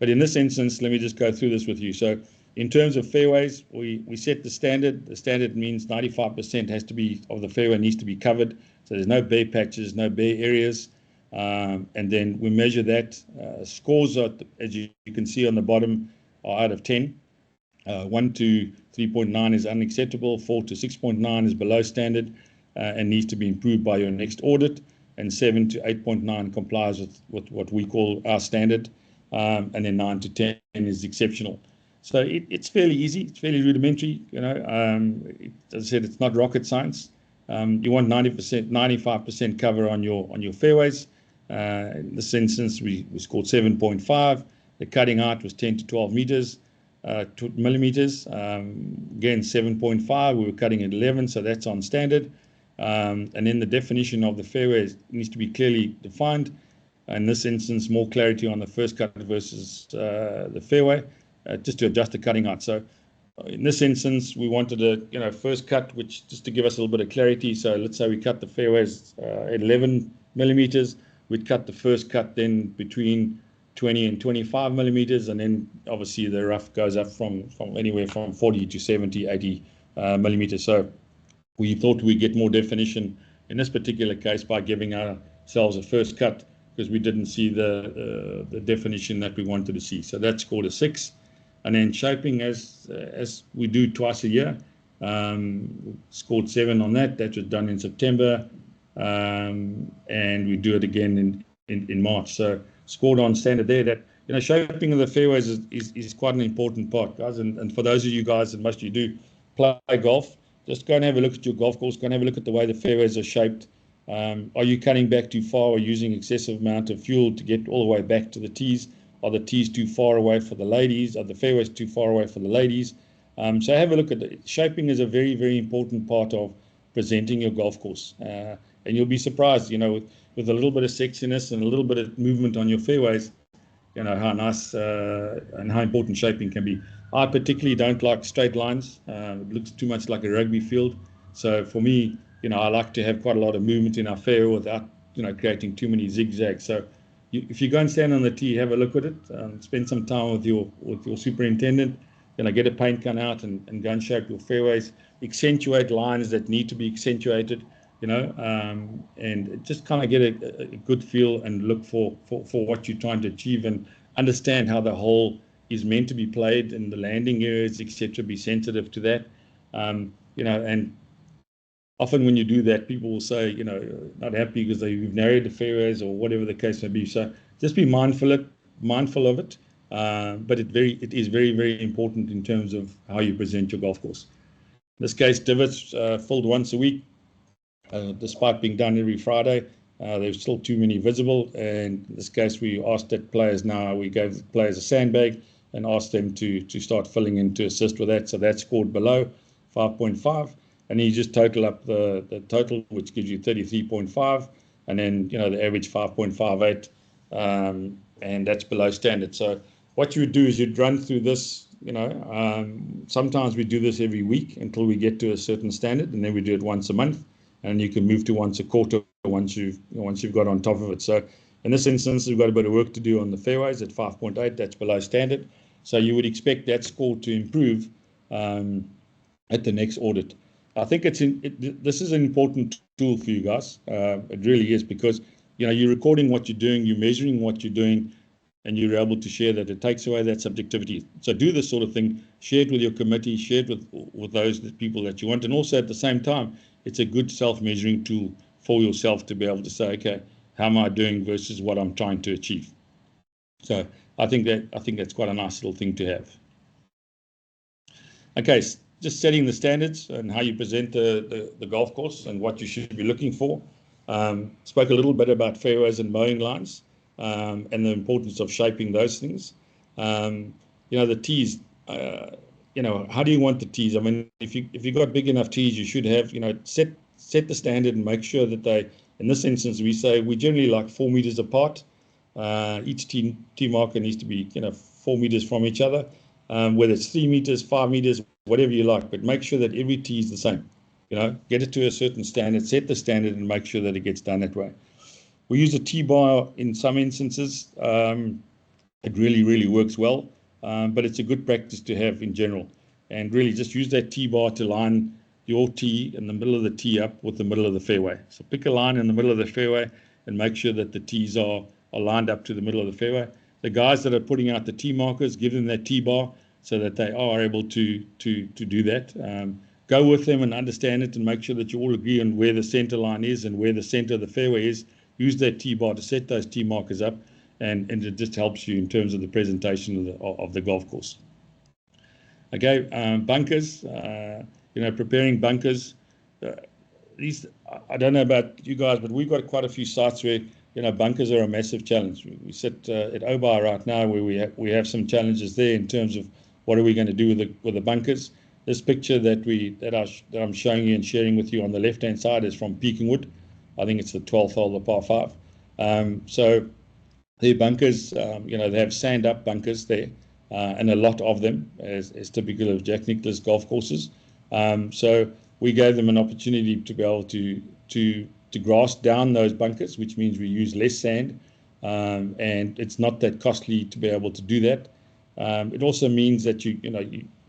But in this instance, let me just go through this with you. So in terms of fairways, we set the standard. The standard means 95% of the fairway needs to be covered. So there's no bare patches, no bare areas. And then we measure that. Scores are, as you can see on the bottom, are out of 10. 1 to 3.9 is unacceptable. 4 to 6.9 is below standard and needs to be improved by your next audit. And 7 to 8.9 complies with what we call our standard. And then 9 to 10 is exceptional. So it's fairly easy. It's fairly rudimentary. As I said, it's not rocket science. You want 95% cover on your fairways. In this instance, we scored 7.5. The cutting height was 10 to 12 meters, millimeters. Again, 7.5. We were cutting at 11, so that's on standard. And then the definition of the fairways needs to be clearly defined. In this instance, more clarity on the first cut versus the fairway, just to adjust the cutting height. So in this instance, we wanted a first cut, which just to give us a little bit of clarity. So let's say we cut the fairways at 11 millimeters. We'd cut the first cut then between 20 and 25 millimeters, and then obviously the rough goes up from anywhere from 40 to 70, 80 millimeters. So we thought we'd get more definition in this particular case by giving ourselves a first cut, because we didn't see the definition that we wanted to see. So that scored a 6. And then shaping, as we do twice a year, scored 7 on that. That was done in September, and we do it again in March. So scored on standard there. That shaping of the fairways is quite an important part, guys. And for those of you guys, and most of you do play golf, just go and have a look at your golf course. Go and have a look at the way the fairways are shaped. Are you cutting back too far or using excessive amount of fuel to get all the way back to the tees? Are the tees too far away for the ladies? Are the fairways too far away for the ladies? So have a look at it. Shaping is a very, very important part of presenting your golf course. And you'll be surprised, with a little bit of sexiness and a little bit of movement on your fairways, how nice and how important shaping can be. I particularly don't like straight lines. It looks too much like a rugby field. So for me, I like to have quite a lot of movement in our fairway without, creating too many zigzags. So if you go and stand on the tee, have a look at it, spend some time with your superintendent, get a paint gun out and go and shape your fairways, accentuate lines that need to be accentuated, and just kind of get a good feel and look for what you're trying to achieve, and understand how the hole is meant to be played and the landing areas, etc. Be sensitive to that, and often when you do that, people will say, not happy because you've narrowed the fairways or whatever the case may be. So just be mindful of it. But it is very, very important in terms of how you present your golf course. In this case, divots filled once a week, despite being done every Friday. There's still too many visible. And in this case, we asked that players now, we gave the players a sandbag and asked them to start filling in to assist with that. So that scored below 5.5. And you just total up the total, which gives you 33.5, and then the average 5.58, and that's below standard. So what you would do is you'd run through this. Sometimes we do this every week until we get to a certain standard, and then we do it once a month, and you can move to once a quarter once you've got on top of it. So in this instance, we've got a bit of work to do on the fairways at 5.8. That's below standard. So you would expect that score to improve at the next audit. I think this is an important tool for you guys. It really is, because you're recording what you're doing, you're measuring what you're doing, and you're able to share that. It takes away that subjectivity. So do this sort of thing, share it with your committee, share it with those people that you want, and also at the same time, it's a good self-measuring tool for yourself to be able to say, okay, how am I doing versus what I'm trying to achieve? So I think that's quite a nice little thing to have. Okay. Just setting the standards and how you present the golf course and what you should be looking for. Spoke a little bit about fairways and mowing lines, and the importance of shaping those things. The tees, how do you want the tees? I mean, if you've got big enough tees, you should have, set the standard and make sure that they, in this instance, we generally like 4 meters apart. Each tee marker needs to be, 4 meters from each other, whether it's 3 meters, 5 meters, whatever you like, but make sure that every tee is the same. Get it to a certain standard, set the standard, and make sure that it gets done that way. We use a T-bar in some instances. It really, really works well, but it's a good practice to have in general. And really just use that T-bar to line your tee in the middle of the tee up with the middle of the fairway. So pick a line in the middle of the fairway and make sure that the tees are lined up to the middle of the fairway. The guys that are putting out the tee markers, give them that T-bar so that they are able to do that. Go with them and understand it, and make sure that you all agree on where the center line is and where the center of the fairway is. Use that T-bar to set those tee markers up, and it just helps you in terms of the presentation of the golf course. Okay, bunkers, preparing bunkers. These, I don't know about you guys, but we've got quite a few sites where bunkers are a massive challenge. We sit at Obar right now, where we have some challenges there in terms of what are we going to do with the bunkers. This picture that I'm showing you and sharing with you on the left-hand side is from Peakingwood. I think it's the 12th hole, the par 5. So their bunkers, they have sand-up bunkers there. and a lot of them, as typical of Jack Nicklaus golf courses. So we gave them an opportunity to be able to grass down those bunkers, which means we use less sand, and it's not that costly to be able to do that. It also means that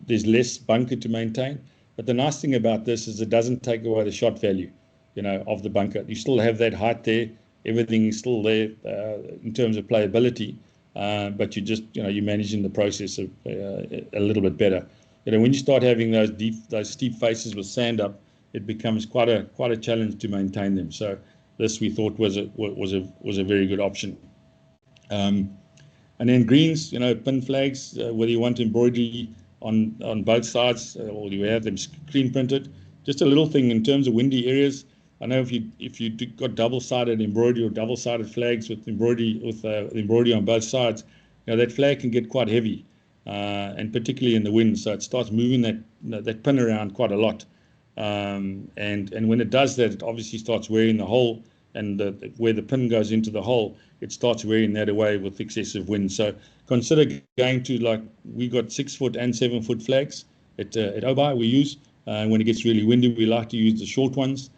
there's less bunker to maintain. But the nice thing about this is it doesn't take away the shot value, of the bunker. You still have that height there. Everything is still there in terms of playability, but you're managing the process a little bit better. When you start having those steep faces with sand up, it becomes quite a challenge to maintain them. So this we thought was a very good option. And then greens, pin flags, whether you want embroidery on both sides or you have them screen printed. Just a little thing in terms of windy areas. I know if you got double-sided embroidery or double-sided flags with embroidery on both sides, that flag can get quite heavy, and particularly in the wind. So it starts moving that pin around quite a lot, and when it does that, it obviously starts wearing the hole, and where the pin goes into the hole, it starts wearing that away with excessive wind. So consider going to, like, we got 6-foot and 7-foot flags at Obi we use. And when it gets really windy, we like to use the short ones.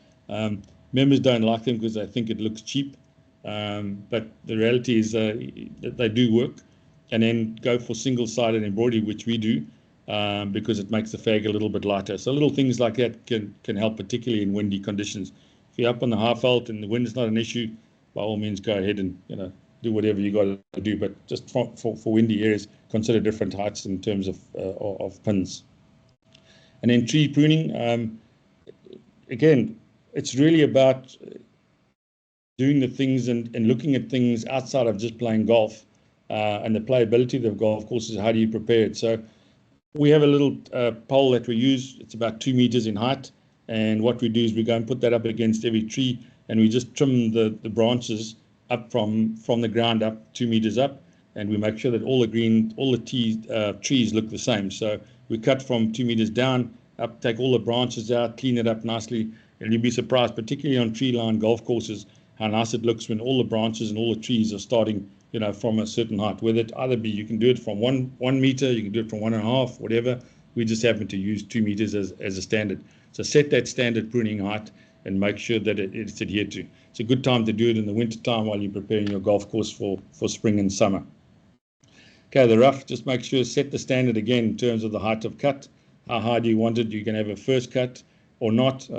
Members don't like them because they think it looks cheap, but the reality is that they do work. And then go for single-sided embroidery, which we do, because it makes the flag a little bit lighter. So little things like that can help, particularly in windy conditions. If you're up on the Highveld and the wind is not an issue, by all means go ahead and do whatever you got to do. But just for windy areas, consider different heights in terms of pins. And then tree pruning. Again, it's really about doing the things and looking at things outside of just playing golf, and the playability of the golf courses. How do you prepare it? So we have a little pole that we use. It's about 2 meters in height, and what we do is we go and put that up against every tree, and we just trim the branches up from the ground up 2 meters up, and we make sure that all the trees look the same. So we cut from 2 meters down up, take all the branches out, clean it up nicely, and you'll be surprised, particularly on tree-lined golf courses, how nice it looks when all the branches and all the trees are starting, from a certain height. Whether it either be, you can do it from one meter, you can do it from 1.5, whatever. We just happen to use 2 meters as a standard. So set that standard pruning height and make sure that it's adhered to. It's a good time to do it in the winter time while you're preparing your golf course for spring and summer. Okay, the rough, just make sure set the standard again in terms of the height of cut. How high do you want it? You can have a first cut or not.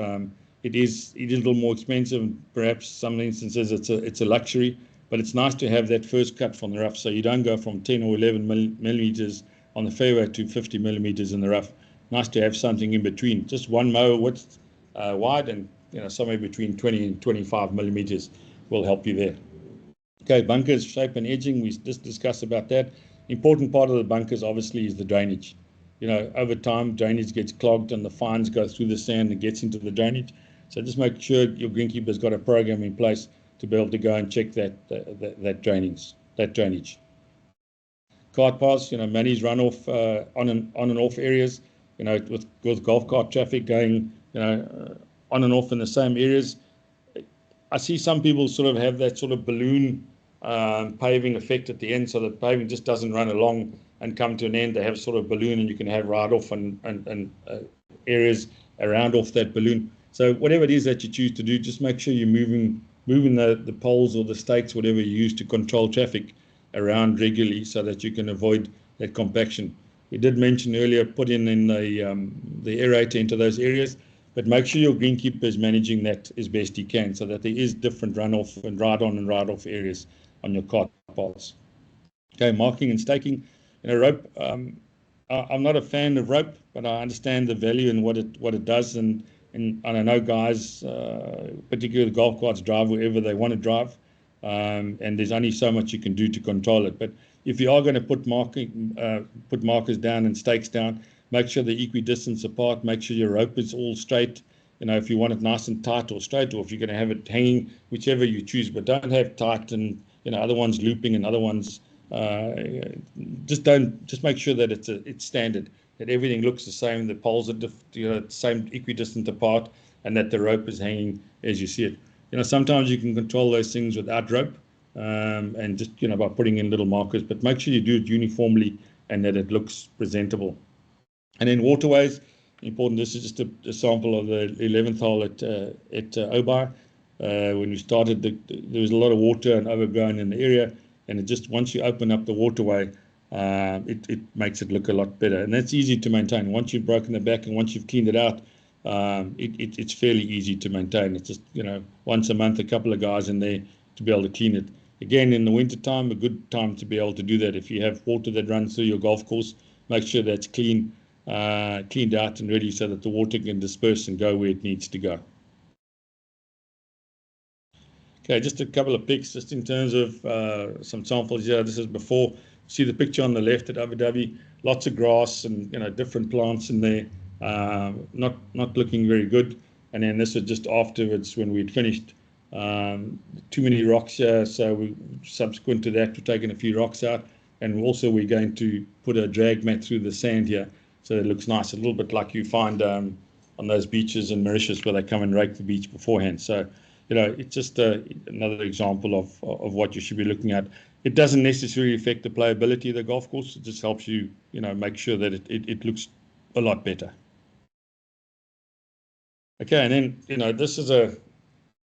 It is a little more expensive. Perhaps some instances it's a luxury, but it's nice to have that first cut from the rough, so you don't go from 10 or 11 millimeters on the fairway to 50 millimeters in the rough. Nice to have something in between, just one mower width wide, and somewhere between 20 and 25 millimeters will help you there. Okay, bunkers, shape and edging, we just discussed about that. Important part of the bunkers obviously is the drainage. Over time, drainage gets clogged and the fines go through the sand and gets into the drainage. So just make sure your greenkeeper's got a program in place to be able to go and check that drainage. Cart paths, manage runoff on and off areas, with golf cart traffic going, on and off in the same areas. I see some people sort of have that sort of balloon paving effect at the end, so the paving just doesn't run along and come to an end. They have sort of balloon, and you can have ride off and areas around off that balloon. So whatever it is that you choose to do, just make sure you're moving the poles or the stakes, whatever you use to control traffic, around regularly so that you can avoid that compaction. We did mention earlier, put in the aerator into those areas, but make sure your greenkeeper is managing that as best he can so that there is different runoff and ride on and ride off areas on your cart paths. Okay, marking and staking. Rope. I'm not a fan of rope, but I understand the value and what it does, and I know guys, particularly the golf carts, drive wherever they want to drive, and there's only so much you can do to control it. But if you are going to put markers down and stakes down, make sure they're equidistant apart. Make sure your rope is all straight. If you want it nice and tight or straight, or if you're going to have it hanging, whichever you choose, but don't have tight and other ones looping and other ones. Just make sure that it's standard, that everything looks the same, the poles are same equidistant apart, and that the rope is hanging as you see it. Sometimes you can control those things without rope, and just by putting in little markers, but make sure you do it uniformly and that it looks presentable. And then waterways, important. This is just a sample of the 11th hole at Obai. When we started, there was a lot of water and overgrown in the area, and it just, once you open up the waterway, it makes it look a lot better. And that's easy to maintain. Once you've broken the back and once you've cleaned it out, it's fairly easy to maintain. It's just, once a month, a couple of guys in there to be able to clean it. Again, in the winter time, a good time to be able to do that. If you have water that runs through your golf course, make sure that's cleaned out and ready so that the water can disperse and go where it needs to go. Okay, just a couple of pics, just in terms of some samples here. This is before. See the picture on the left at Abu Dhabi. Lots of grass and different plants in there. Not looking very good. And then this was just afterwards when we'd finished. Too many rocks here, so we, subsequent to that, we've taken a few rocks out, and also we're going to put a drag mat through the sand here, so it looks nice, a little bit like you find on those beaches in Mauritius where they come and rake the beach beforehand. So it's just another example of what you should be looking at. It doesn't necessarily affect the playability of the golf course. It just helps you make sure that it looks a lot better. Okay, and then this is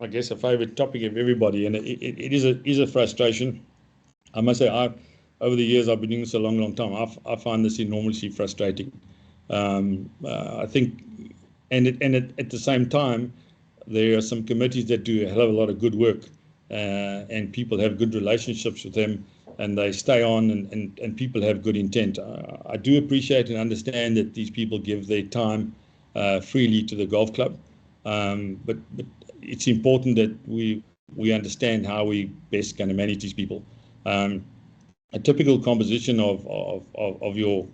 I guess a favorite topic of everybody, and it is a frustration. I must say, over the years I've been doing this a long time. I find this enormously frustrating. I think, and at the same time, there are some committees that do a hell of a lot of good work, and people have good relationships with them, and they stay on, and people have good intent. I do appreciate and understand that these people give their time freely to the golf club, but it's important that we understand how we best going to manage these people. A typical composition of your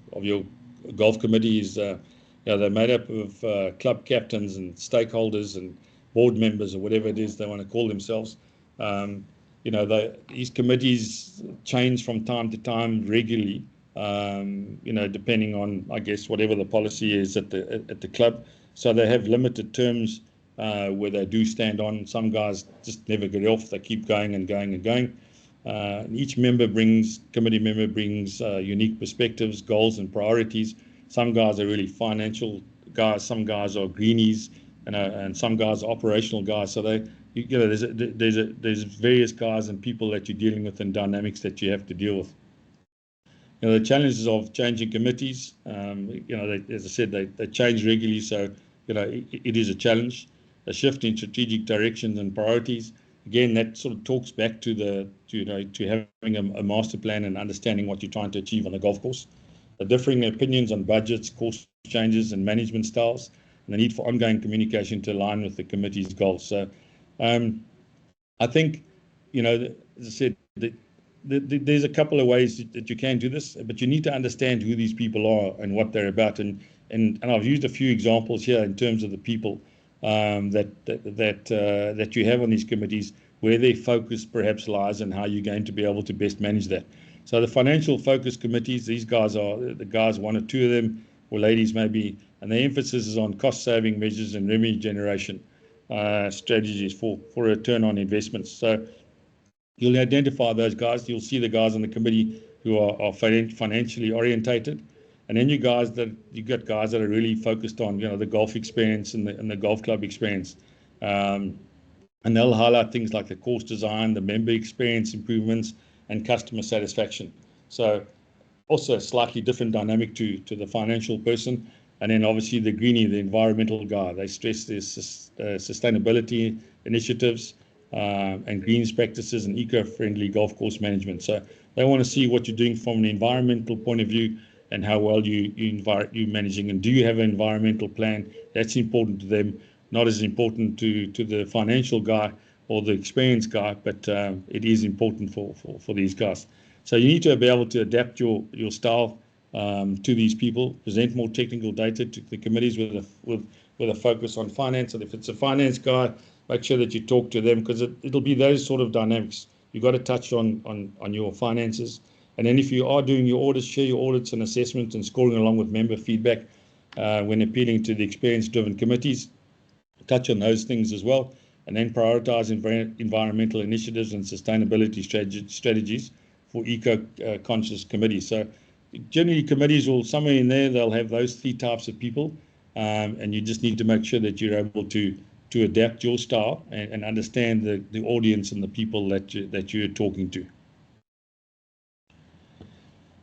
golf committee is they're made up of club captains and stakeholders and board members, or whatever it is they want to call themselves. These committees change from time to time regularly, depending on, I guess, whatever the policy is at the club. So they have limited terms where they do stand on. Some guys just never get off. They keep going and going and going. Each committee member brings unique perspectives, goals, and priorities. Some guys are really financial guys. Some guys are greenies, and some guys are operational guys. So there's various guys and people that you're dealing with, and dynamics that you have to deal with. The challenges of changing committees, as I said, they change regularly. So it is a challenge. A shift in strategic directions and priorities. Again, that sort of talks back to having a master plan and understanding what you're trying to achieve on the golf course. The differing opinions on budgets, course changes, and management styles, and the need for ongoing communication to align with the committee's goals. So, I think, as I said, there's a couple of ways that you can do this, but you need to understand who these people are and what they're about. And I've used a few examples here in terms of the people that you have on these committees, where their focus perhaps lies, and how you're going to be able to best manage that. So the financial focus committees, these guys are the guys, one or two of them, or ladies maybe, and the emphasis is on cost-saving measures and revenue generation strategies for a return on investments. So you'll identify those guys. You'll see the guys on the committee who are financially orientated. And then you got guys that are really focused on the golf experience and the golf club experience, and they'll highlight things like the course design, the member experience improvements, and customer satisfaction. So also a slightly different dynamic to the financial person. And then obviously the greenie, the environmental guy, they stress their sustainability initiatives and greens practices and eco-friendly golf course management. So they want to see what you're doing from an environmental point of view, and how well you're managing, and do you have an environmental plan? That's important to them, not as important to the financial guy or the experienced guy, but it is important for these guys. So you need to be able to adapt your style to these people, present more technical data to the committees with a focus on finance. And if it's a finance guy, make sure that you talk to them, because it'll be those sort of dynamics. You've got to touch on your finances. And then if you are doing your audits, share your audits and assessments and scoring along with member feedback when appealing to the experience-driven committees. Touch on those things as well. And then prioritize environmental initiatives and sustainability strategies for eco-conscious committees. So, generally committees will, somewhere in there, they'll have those 3 types of people, and you just need to make sure that you're able to adapt your style and understand the audience and the people that you're talking to.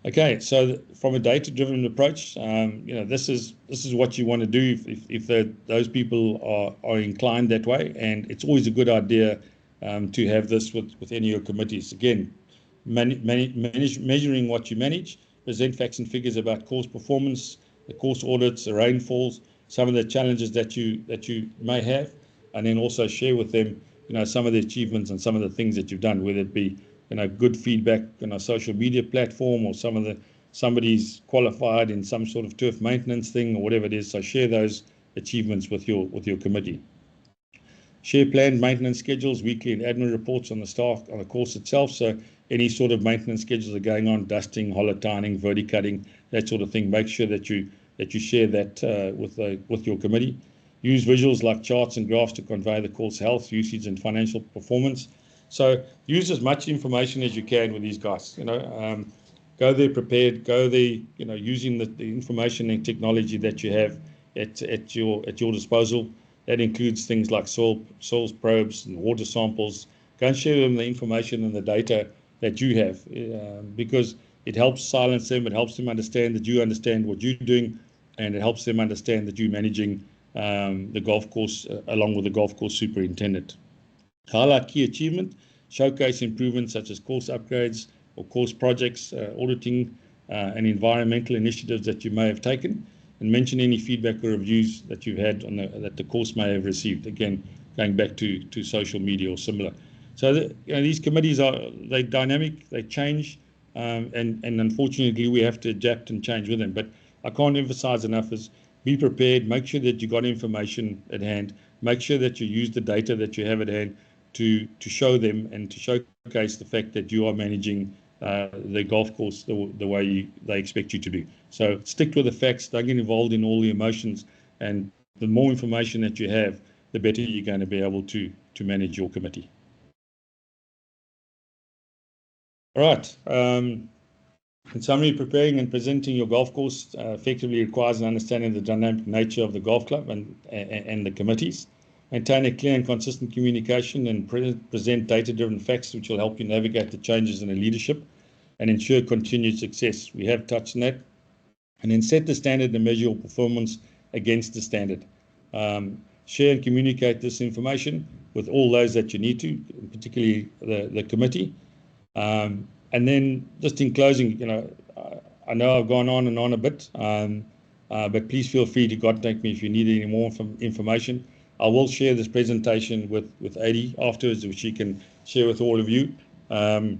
Okay, so from a data-driven approach, this is what you want to do if those people are inclined that way, and it's always a good idea to have this with any of your committees. Again, measuring what you manage, present facts and figures about course performance, the course audits, the rainfalls, some of the challenges that you may have, and then also share with them, some of the achievements and some of the things that you've done, whether it be good feedback on a social media platform, or somebody's qualified in some sort of turf maintenance thing, or whatever it is. So share those achievements with your committee. Share planned maintenance schedules, weekly and admin reports on the staff on the course itself. So any sort of maintenance schedules are going on, dusting, hollow tining, verticutting, that sort of thing. Make sure that you share that with your committee. Use visuals like charts and graphs to convey the course health, usage, and financial performance. So use as much information as you can with these guys. Go there prepared. Go there, using the information and technology that you have at your disposal. That includes things like soils probes and water samples. Go and share them the information and the data that you have, because it helps silence them. It helps them understand that you understand what you're doing, and it helps them understand that you're managing the golf course along with the golf course superintendent. Highlight key achievement, showcase improvements such as course upgrades or course projects, auditing and environmental initiatives that you may have taken, and mention any feedback or reviews that you've had that the course may have received. Again, going back to social media or similar. So these committees they're dynamic, they change, and unfortunately we have to adapt and change with them. But I can't emphasize enough is be prepared, make sure that you got information at hand, make sure that you use the data that you have at hand to show them and to showcase the fact that you are managing the golf course the way they expect you to do. So stick with the facts, don't get involved in all the emotions, and the more information that you have, the better you're going to be able to manage your committee. All right. In summary, preparing and presenting your golf course effectively requires an understanding of the dynamic nature of the golf club and the committees. Maintain a clear and consistent communication and present data-driven facts which will help you navigate the changes in the leadership and ensure continued success. We have touched on that. And then set the standard and measure your performance against the standard. Share and communicate this information with all those that you need to, particularly the committee. And then just in closing, I know I've gone on and on a bit, but please feel free to contact me if you need any more information. I will share this presentation with Adi afterwards, which she can share with all of you. And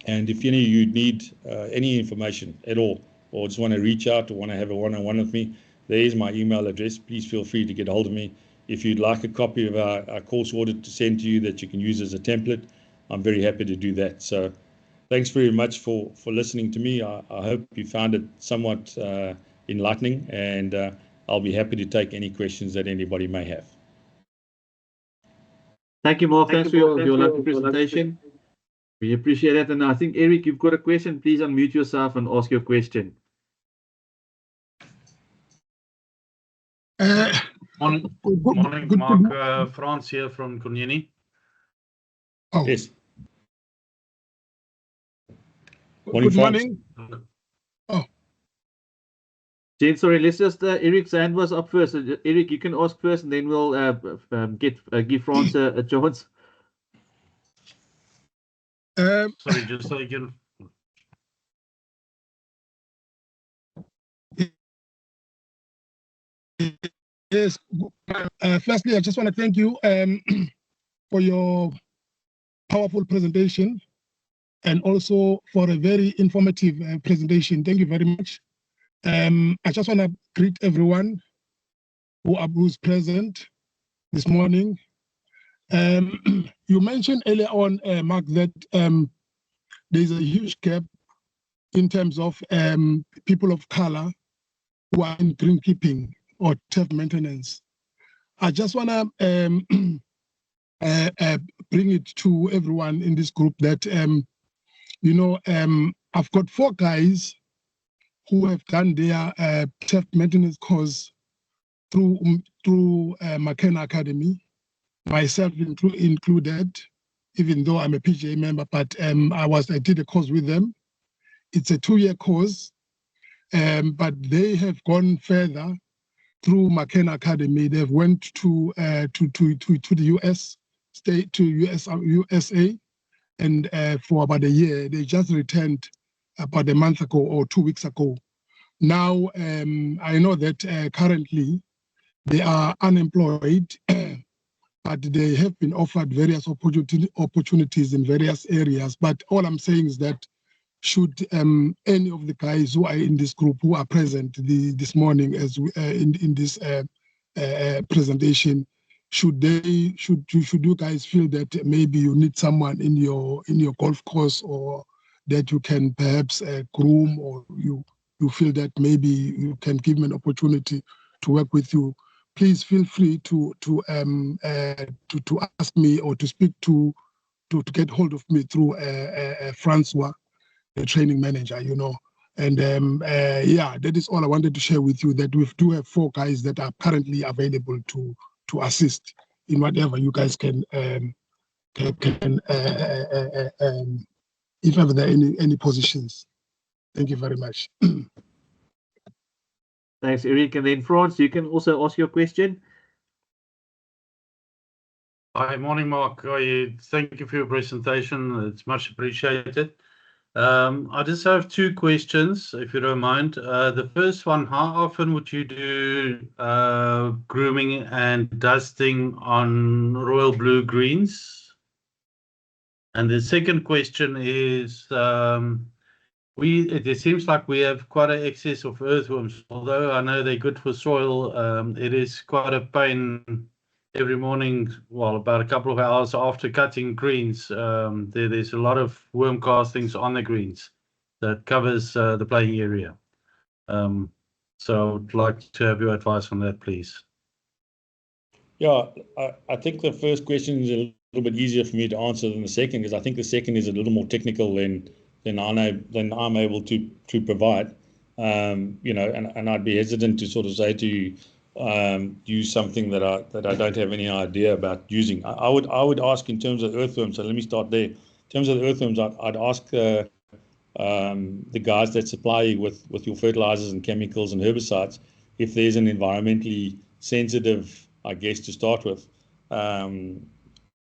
if any of you need any information at all, or just want to reach out or want to have a one-on-one with me, there is my email address. Please feel free to get hold of me. If you'd like a copy of our course audit to send to you that you can use as a template, I'm very happy to do that. So thanks very much for listening to me. I hope you found it somewhat enlightening, and I'll be happy to take any questions that anybody may have. Thank you, Mark. Thanks for your lovely presentation. We appreciate it. And I think, Eric, you've got a question. Please unmute yourself and ask your question. Morning, Mark. Frans here from Cornini. Oh. Yes. Good morning. Oh. Jane, sorry, let's just, Eric's hand was up first. Eric, you can ask first, and then we'll give Frans a chance. Sorry, just so you can. Yes. Firstly, I just want to thank you for your powerful presentation, and also for a very informative presentation. Thank you very much. I just want to greet everyone who's present this morning. You mentioned earlier on, Mark, that there's a huge gap in terms of people of color who are in greenkeeping or turf maintenance. I just want to bring it to everyone in this group that, I've got 4 guys who have done their turf maintenance course through McKenna Academy, myself included, even though I'm a PGA member, but I did a course with them. It's a 2-year course, but they have gone further through McKenna Academy. They've went to the US, USA, and for about a year. They just returned about a month ago or 2 weeks ago. Now, I know that currently they are unemployed, but they have been offered various opportunities in various areas. But all I'm saying is that should any of the guys who are in this group who are present this morning as in this presentation, should you guys feel that maybe you need someone in your golf course, or that you can perhaps groom, or you feel that maybe you can give them an opportunity to work with you, please feel free to ask me or to speak to get hold of me through Francois, the training manager, you know. And yeah, that is all I wanted to share with you, that we do have 4 guys that are currently available to assist in whatever you guys can if ever there are any positions. Thank you very much. Thanks, Eric. And then Frans, you can also ask your question. Hi, morning, Mark. Thank you for your presentation. It's much appreciated. I just have 2 questions, if you don't mind. The first one, how often would you do grooming and dusting on royal blue greens? And the second question is, it seems like we have quite an excess of earthworms. Although I know they're good for soil, it is quite a pain every morning, well, about a couple of hours after cutting greens. There's a lot of worm castings on the greens that covers the playing area. So I'd like to have your advice on that, please. Yeah, I think the first question is a little bit easier for me to answer than the second, because I think the second is a little more technical than I'm able to provide. You know, and I'd be hesitant to sort of say to you, use something that I don't have any idea about using. I would ask in terms of earthworms. So let me start there. In terms of the earthworms, I'd ask the guys that supply you with your fertilizers and chemicals and herbicides if there's an environmentally sensitive, I guess, to start with,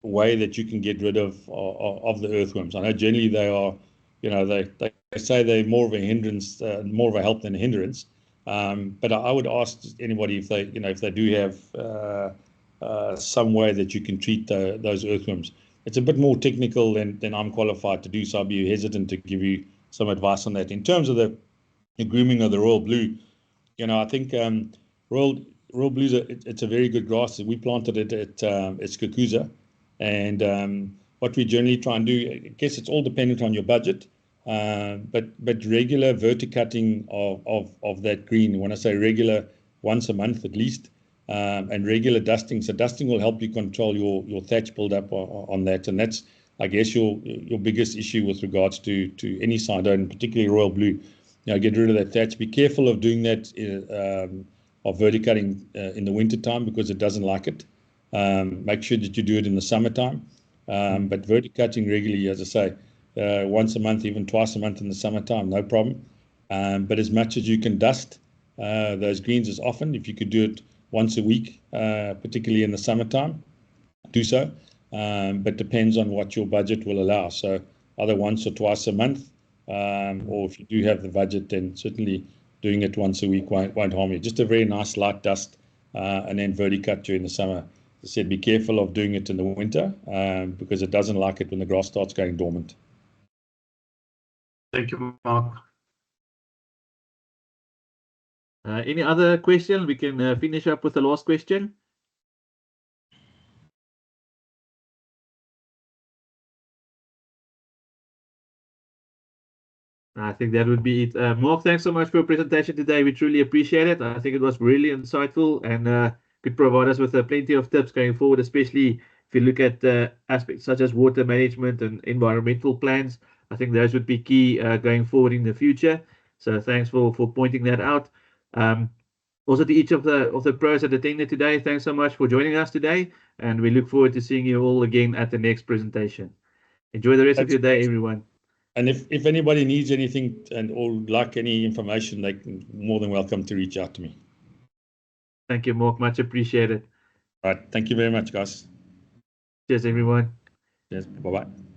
way that you can get rid of the earthworms. I know generally they are, you know, they say they're more of a hindrance, more of a help than a hindrance. But I would ask anybody if they do have some way that you can treat those earthworms. It's a bit more technical than I'm qualified to do, so I'll be hesitant to give you some advice on that. In terms of the grooming of the royal blue, you know, I think royal blue it's a very good grass. We planted it at Skukuza, and what we generally try and do, I guess it's all dependent on your budget. But regular verticutting of that green, when I say regular, once a month at least, and regular dusting. So dusting will help you control your thatch build-up on that, and that's, I guess, your biggest issue with regards to any side, and particularly royal blue. You know, get rid of that thatch. Be careful of doing that, of verticutting in the winter time, because it doesn't like it. Make sure that you do it in the summertime. But verticutting regularly, as I say, once a month, even twice a month in the summertime, no problem. But as much as you can dust those greens as often, if you could do it once a week, particularly in the summertime, do so. But depends on what your budget will allow. So either once or twice a month, or if you do have the budget, then certainly doing it once a week won't harm you. Just a very nice light dust, and then verticut during the summer. As I said, be careful of doing it in the winter, because it doesn't like it when the grass starts going dormant. Thank you, Mark. Any other question? We can finish up with the last question. I think that would be it. Mark, thanks so much for your presentation today. We truly appreciate it. I think it was really insightful and could provide us with plenty of tips going forward, especially if you look at aspects such as water management and environmental plans. I think those would be key going forward in the future. So thanks for pointing that out. Also to each of the pros that attended today, thanks so much for joining us today, and we look forward to seeing you all again at the next presentation. Enjoy the rest of your day, everyone. And if anybody needs anything or like any information, they can more than welcome to reach out to me. Thank you, Mark. Much appreciated. All right. Thank you very much, guys. Cheers, everyone. Yes. Bye-bye.